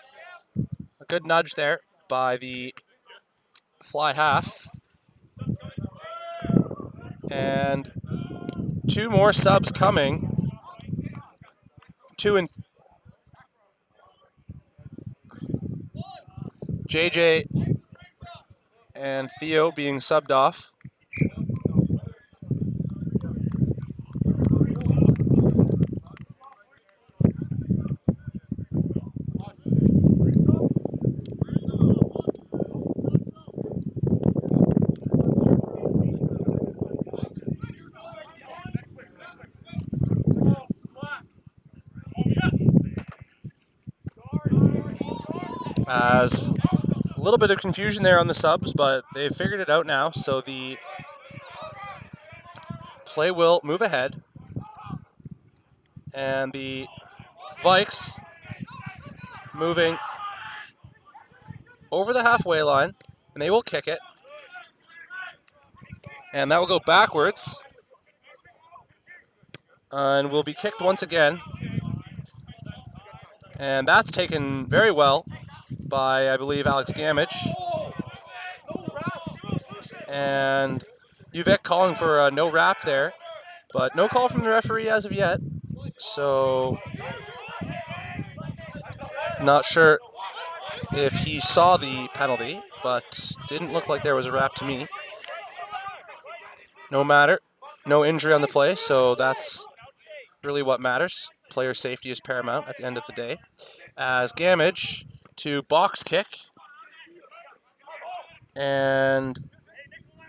A good nudge there by the fly half. And 2 more subs coming. 2 and JJ and Theo being subbed off. As a little bit of confusion there on the subs, but they've figured it out now, so the play will move ahead. And the Vikes moving over the halfway line, and they will kick it. And that will go backwards, and will be kicked once again. And that's taken very well by, I believe, Alex Gamage. And UVic calling for a no wrap there, but no call from the referee as of yet. So, not sure if he saw the penalty, but didn't look like there was a wrap to me. No matter, no injury on the play, so that's really what matters. Player safety is paramount at the end of the day. As Gamage to box kick, and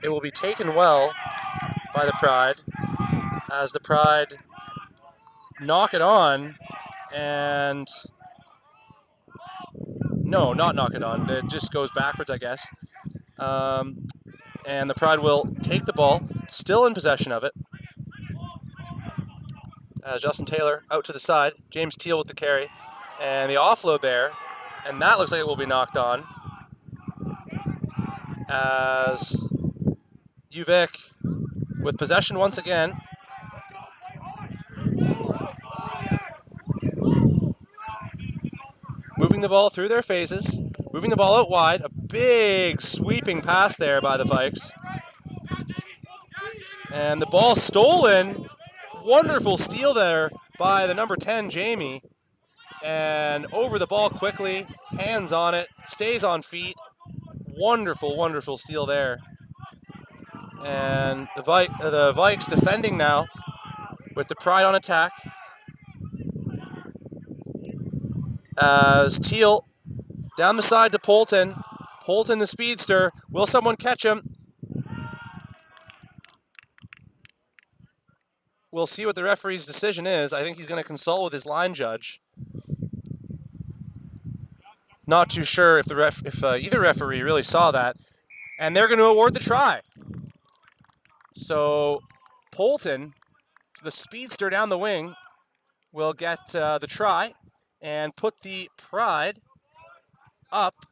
it will be taken well by the Pride, as the Pride knock it on, and no, not knock it on, it just goes backwards, I guess. And the Pride will take the ball, still in possession of it. Justin Taylor out to the side, James Teal with the carry, and the offload there, and that looks like it will be knocked on. As UVic with possession once again. Moving the ball through their phases, moving the ball out wide. A big sweeping pass there by the Vikes. And the ball stolen. Wonderful steal there by the number 10, Jamie. And over the ball quickly, hands on it, stays on feet. Wonderful, wonderful steal there. And the Vikes defending now with the Pride on attack. As Teal down the side to Polton. Polton the speedster. Will someone catch him? We'll see what the referee's decision is. I think he's going to consult with his line judge. Not too sure if either referee really saw that, and they're going to award the try. So Polton, the speedster down the wing, will get the try and put the Pride up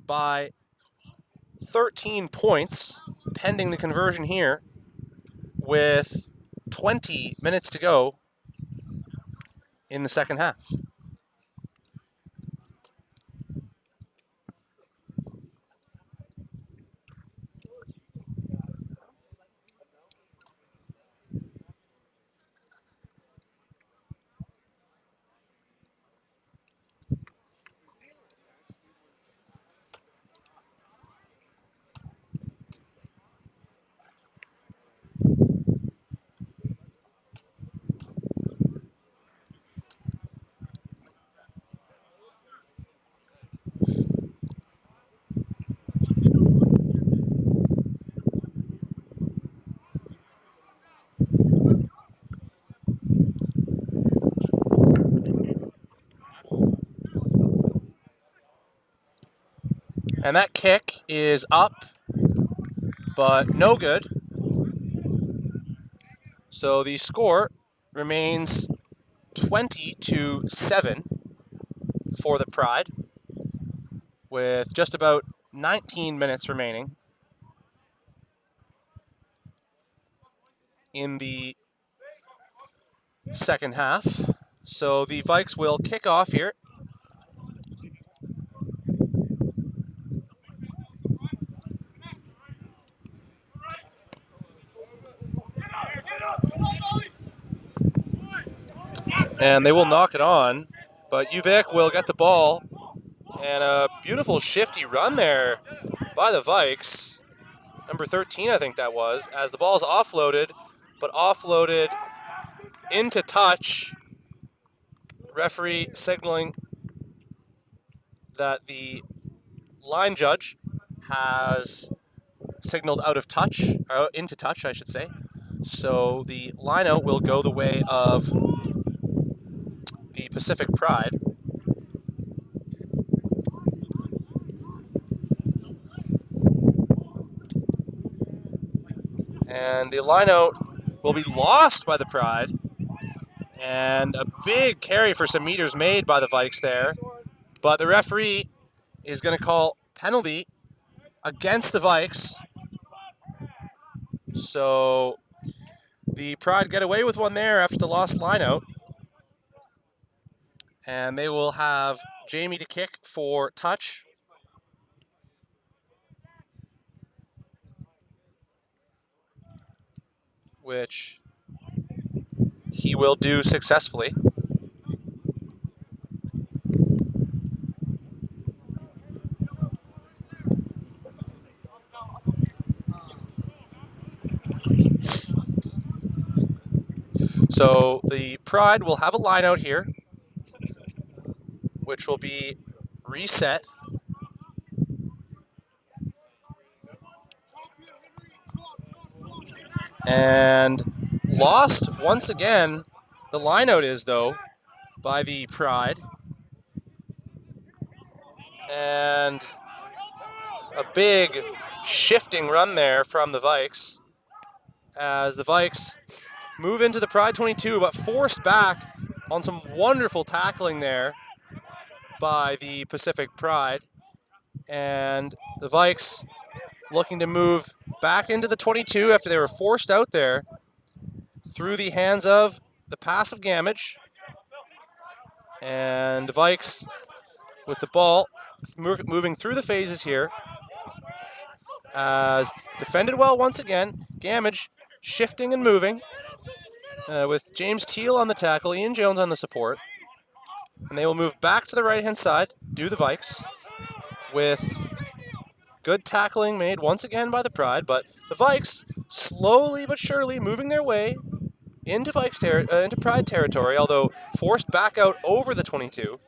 by 13 points, pending the conversion here, with 20 minutes to go in the second half. And that kick is up, but no good. So the score remains 20-7 for the Pride, with just about 19 minutes remaining in the second half. So the Vikes will kick off here. And they will knock it on, but Uvik will get the ball, and a beautiful shifty run there by the Vikes. Number 13, I think that was, as the ball is offloaded, but offloaded into touch. Referee signaling that the line judge has signaled out of touch, or into touch, I should say. So the line-out will go the way of the Pacific Pride. And the line-out will be lost by the Pride. And a big carry for some meters made by the Vikes there. But the referee is going to call penalty against the Vikes. So the Pride get away with one there after the lost line-out. And they will have Jamie to kick for touch. Which he will do successfully. So the Pride will have a line out here, which will be reset. And lost once again, the line out is though, by the Pride. And a big shifting run there from the Vikes, as the Vikes move into the Pride 22, but forced back on some wonderful tackling there by the Pacific Pride. And the Vikes looking to move back into the 22 after they were forced out there through the hands of the passive Gamage. And the Vikes with the ball moving through the phases here. As defended well once again. Gamage shifting and moving with James Teal on the tackle, Ian Jones on the support. And they will move back to the right-hand side, do the Vikes, with good tackling made once again by the Pride, but the Vikes slowly but surely moving their way into into Pride territory, although forced back out over the 22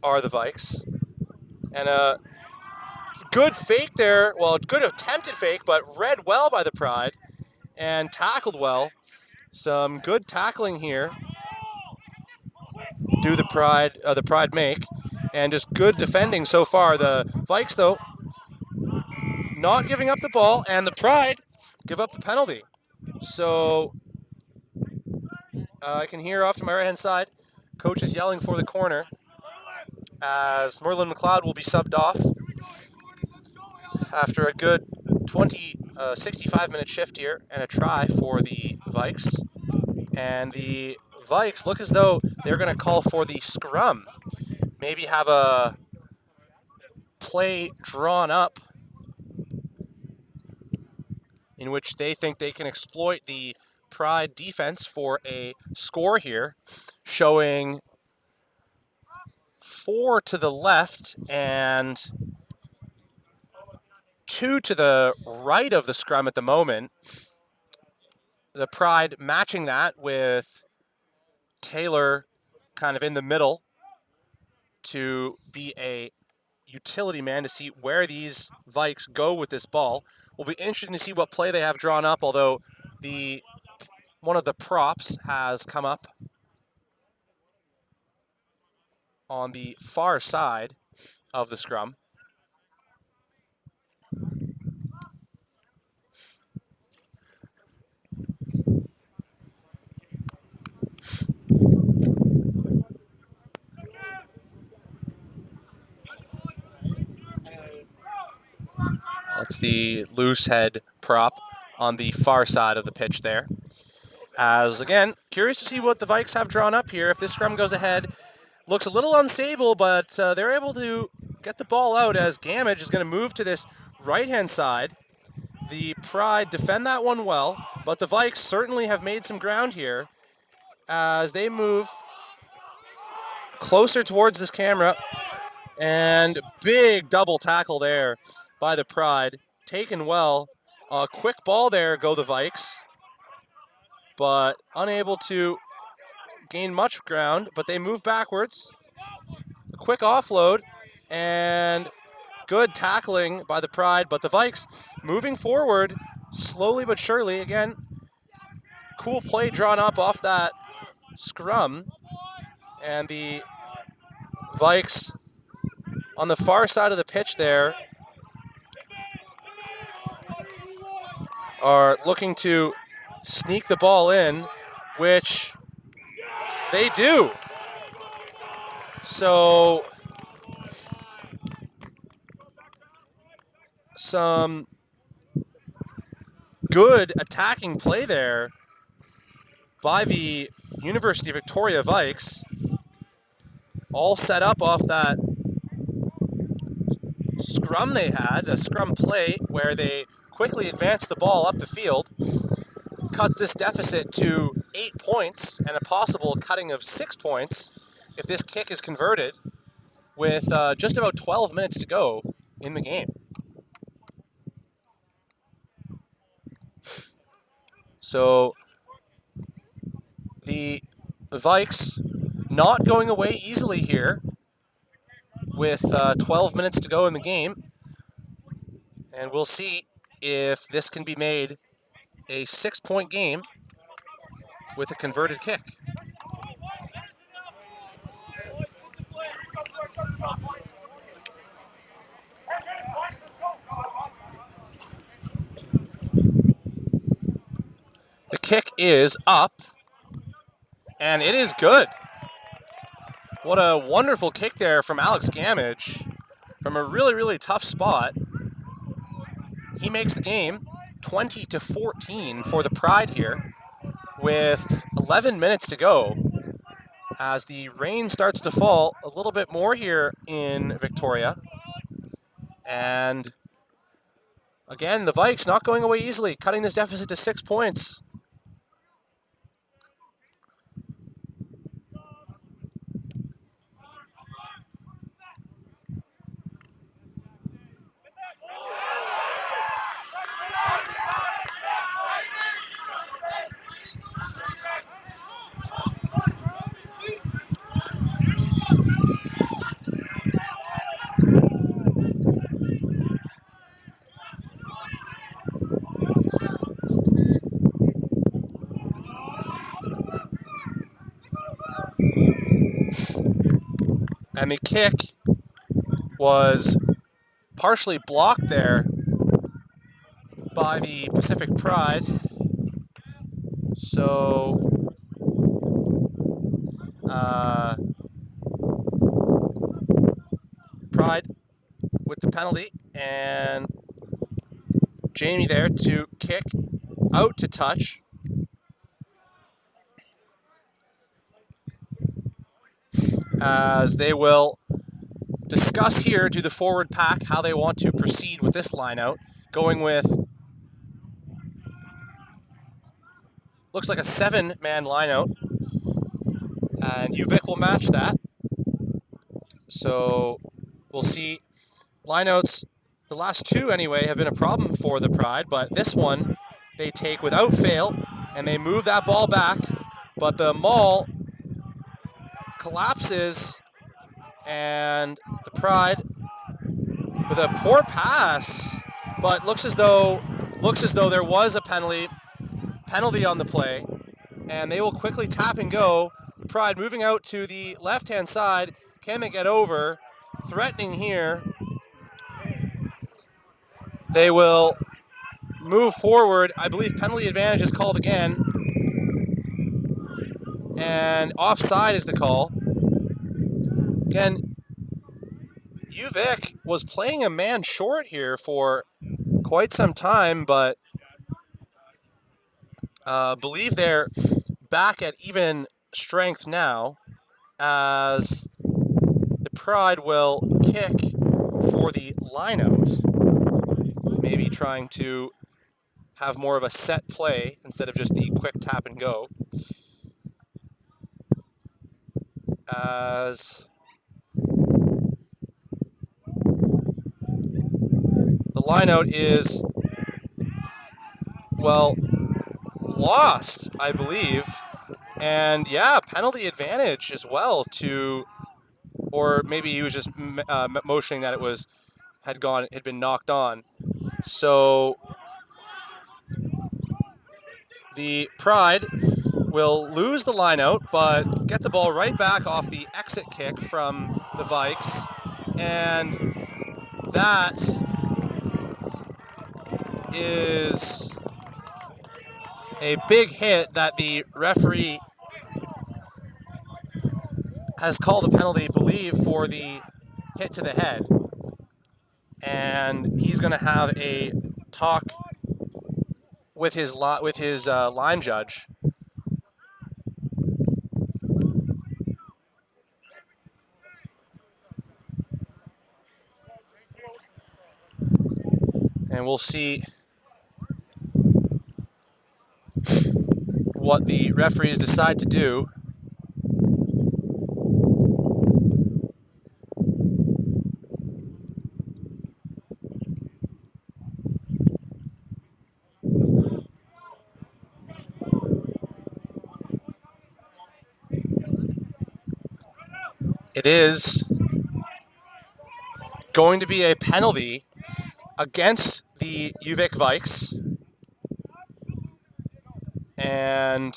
are the Vikes. And a good fake there, well, good attempted fake, but read well by the Pride and tackled well. Some good tackling here. Do the Pride make. And just good defending so far. The Vikes, though, not giving up the ball, and the Pride give up the penalty. So I can hear off to my right-hand side, coach is yelling for the corner as Merlin McLeod will be subbed off after a good 65-minute shift here and a try for the Vikes. And the Vikes look as though they're going to call for the scrum. Maybe have a play drawn up in which they think they can exploit the Pride defense for a score here, showing 4 to the left and 2 to the right of the scrum at the moment. The Pride matching that with Taylor kind of in the middle to be a utility man to see where these Vikes go with this ball. Will be interesting to see what play they have drawn up, although one of the props has come up on the far side of the scrum. That's the loose head prop on the far side of the pitch there. As, again, curious to see what the Vikes have drawn up here. If this scrum goes ahead, looks a little unstable, but they're able to get the ball out as Gamage is going to move to this right-hand side. The Pride defend that one well, but the Vikes certainly have made some ground here as they move closer towards this camera. And big double tackle there by the Pride. Taken well. A quick ball there go the Vikes, but unable to gain much ground, but they move backwards. A quick offload and good tackling by the Pride, but the Vikes moving forward slowly but surely. Again, cool play drawn up off that scrum, and the Vikes on the far side of the pitch there are looking to sneak the ball in, which they do. So some good attacking play there by the University of Victoria Vikes, all set up off that scrum they had, a scrum play where they quickly advanced the ball up the field, cuts this deficit to 8 points and a possible cutting of 6 points if this kick is converted with just about 12 minutes to go in the game. So the Vikes not going away easily here with 12 minutes to go in the game. And we'll see if this can be made a 6-point game with a converted kick. The kick is up, and it is good. What a wonderful kick there from Alex Gamage from a really, really tough spot. He makes the game 20-14 for the Pride here with 11 minutes to go as the rain starts to fall a little bit more here in Victoria. And again, the Vikes not going away easily, cutting this deficit to 6 points. And the kick was partially blocked there by the Pacific Pride. So Pride with the penalty, and Jamie there to kick out to touch. As they will discuss here, do the forward pack, how they want to proceed with this line out. Going with, looks like a 7-man line out. And UVic will match that. So we'll see. Lineouts, the last two anyway, have been a problem for the Pride, but this one they take without fail, and they move that ball back, but the maul collapses, and the Pride with a poor pass, but looks as though there was a penalty on the play, and they will quickly tap and go. Pride moving out to the left-hand side. Can they get over? Threatening here. They will move forward. I believe penalty advantage is called again. And offside is the call. Again, UVic was playing a man short here for quite some time, but believe they're back at even strength now, as the Pride will kick for the lineout. Maybe trying to have more of a set play instead of just the quick tap and go. As the lineout is, well, lost, I believe. And yeah, penalty advantage as well to, or maybe he was just motioning that it had been knocked on. So the Pride will lose the lineout, but get the ball right back off the exit kick from the Vikes. And that is a big hit that the referee has called a penalty, I believe, for the hit to the head. And he's going to have a talk with his line judge. And we'll see what the referees decide to do. It is going to be a penalty against the UVic Vikes. And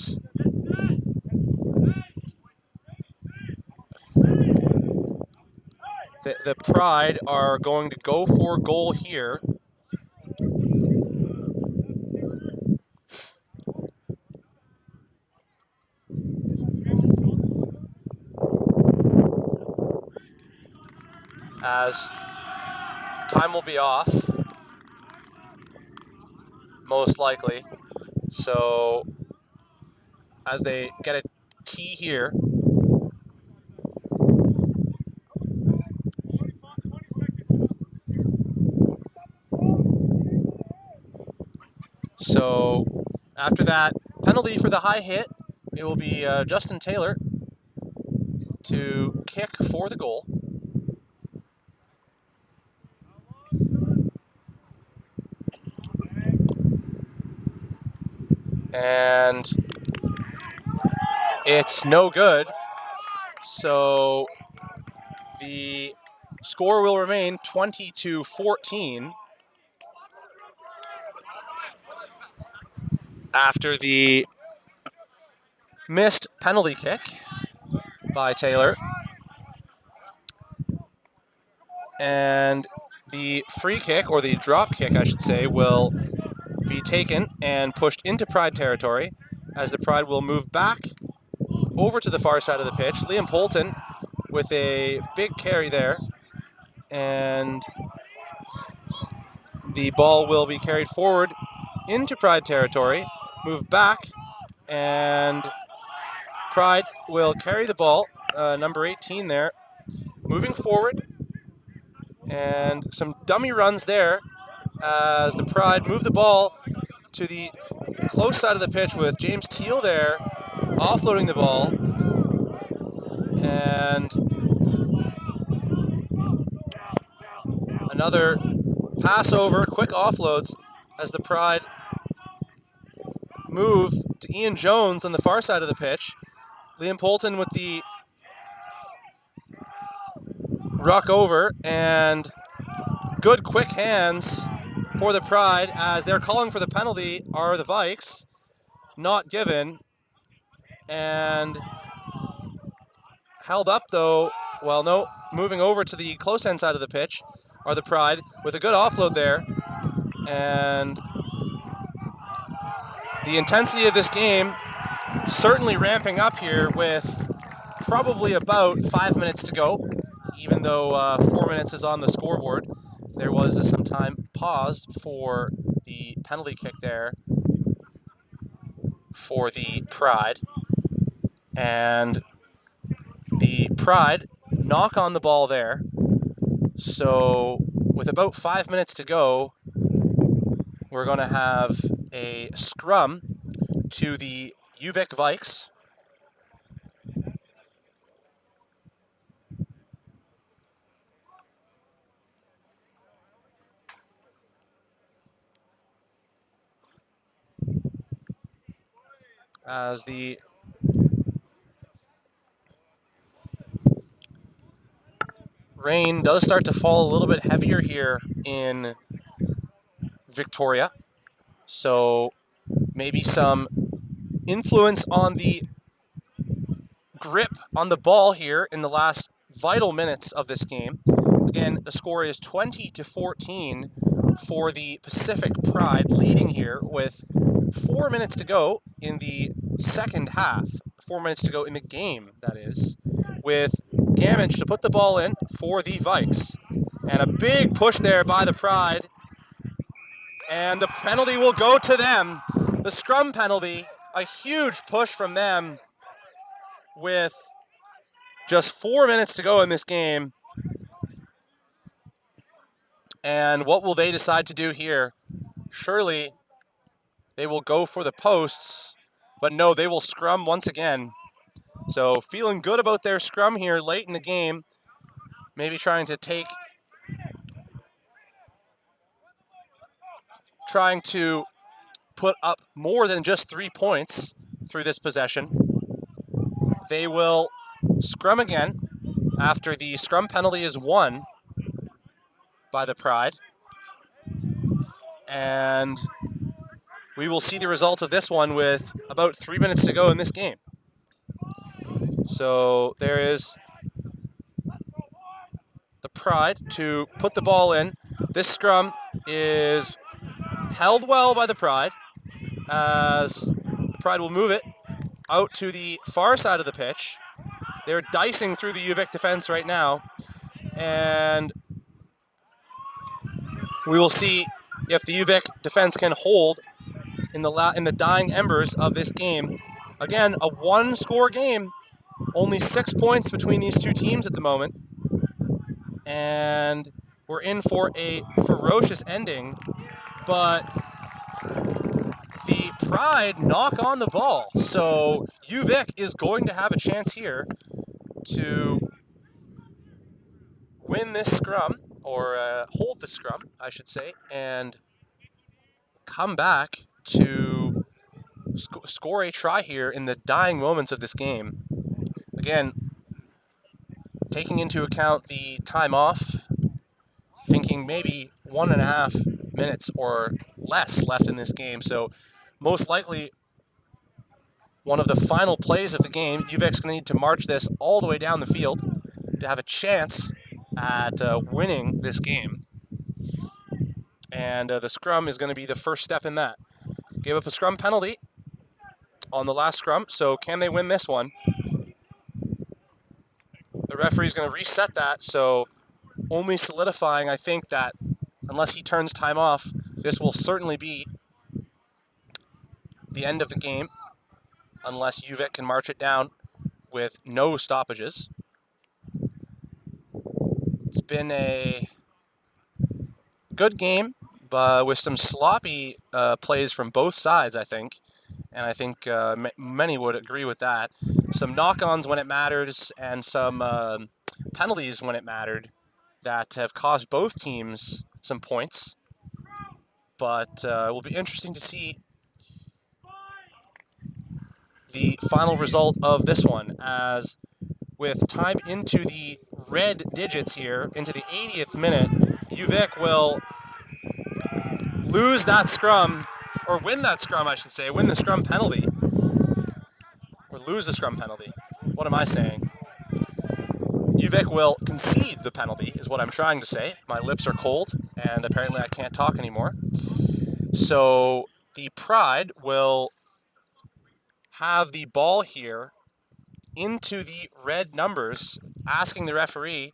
the Pride are going to go for goal here. As time will be off, most likely. So as they get a tee here. So after that penalty for the high hit, it will be Justin Taylor to kick for the goal. And it's no good. So the score will remain 20-14 after the missed penalty kick by Taylor. And the free kick, or the drop kick, I should say, will be taken and pushed into Pride territory, as the Pride will move back over to the far side of the pitch. Liam Polton with a big carry there, and the ball will be carried forward into Pride territory, move back, and Pride will carry the ball, number 18 there, moving forward, and some dummy runs there as the Pride move the ball to the close side of the pitch with James Teal there, offloading the ball, and another pass over, quick offloads as the Pride move to Ian Jones on the far side of the pitch. Liam Polton with the ruck over, and good quick hands for the Pride as they're calling for the penalty are the Vikes, not given, and held up though, well no, moving over to the close end side of the pitch are the Pride with a good offload there, and the intensity of this game certainly ramping up here with probably about 5 minutes to go, even though 4 minutes is on the scoreboard. There was some time paused for the penalty kick there for the Pride, and the Pride knock on the ball there. So with about 5 minutes to go, we're going to have a scrum to the UVic Vikes. As the rain does start to fall a little bit heavier here in Victoria, so maybe some influence on the grip on the ball here in the last vital minutes of this game. Again, the score is 20-14 for the Pacific Pride, leading here with 4 minutes to go in the second half. 4 minutes to go in the game, that is, with Gamage to put the ball in for the Vikes. And a big push there by the Pride. And the penalty will go to them. The scrum penalty, a huge push from them with just 4 minutes to go in this game. And what will they decide to do here? Surely they will go for the posts, but no, they will scrum once again. So feeling good about their scrum here late in the game. Maybe trying to put up more than just 3 points through this possession. They will scrum again after the scrum penalty is won by the Pride. And we will see the result of this one with about 3 minutes to go in this game. So there is the Pride to put the ball in. This scrum is held well by the Pride, as the Pride will move it out to the far side of the pitch. They're dicing through the UVic defense right now, and we will see if the UVic defense can hold in the dying embers of this game. Again, a one-score game, only 6 points between these two teams at the moment, and we're in for a ferocious ending, but the Pride knock on the ball, so UVic is going to have a chance here to win this scrum, or hold the scrum, I should say, and come back to score a try here in the dying moments of this game. Again, taking into account the time off, thinking maybe 1.5 minutes or less left in this game, so most likely one of the final plays of the game. UVic's going to need to march this all the way down the field to have a chance at winning this game. And the scrum is going to be the first step in that. Gave up a scrum penalty on the last scrum, so can they win this one? The referee's going to reset that, so only solidifying, I think, that unless he turns time off, this will certainly be the end of the game, unless Uvik can march it down with no stoppages. It's been a good game, but with some sloppy plays from both sides, I think. And I think many would agree with that. Some knock-ons when it matters and some penalties when it mattered that have cost both teams some points. But it will be interesting to see the final result of this one, as with time into the red digits here, into the 80th minute, Uvik will lose that scrum, or win that scrum, I should say, win the scrum penalty, or lose the scrum penalty. What am I saying? Uvik will concede the penalty, is what I'm trying to say. My lips are cold, and apparently I can't talk anymore. So the Pride will have the ball here into the red numbers, asking the referee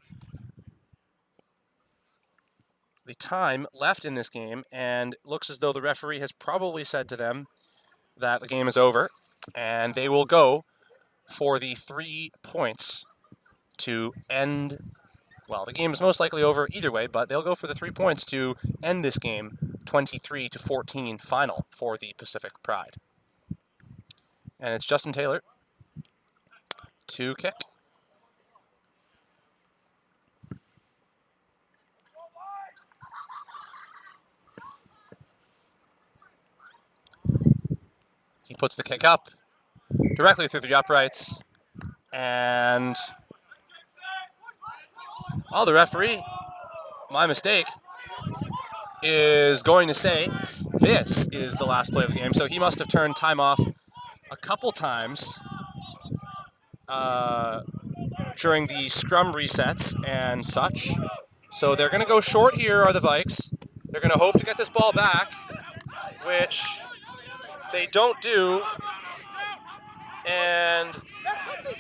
the time left in this game, and it looks as though the referee has probably said to them that the game is over, and they will go for the 3 points to end. Well, the game is most likely over either way, but they'll go for the 3 points to end this game 23-14 final for the Pacific Pride. And it's Justin Taylor to kick. He puts the kick up directly through the uprights, and the referee, my mistake, is going to say this is the last play of the game. So he must have turned time off a couple times during the scrum resets and such. So they're going to go short here, are the Vikes. They're going to hope to get this ball back, which they don't do. And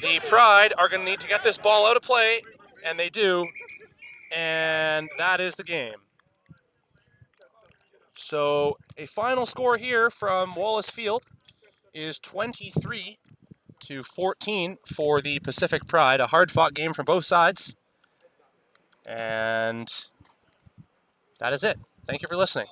the Pride are going to need to get this ball out of play, and they do. And that is the game. So a final score here from Wallace Field is 23-14 for the Pacific Pride. A hard-fought game from both sides. And that is it. Thank you for listening.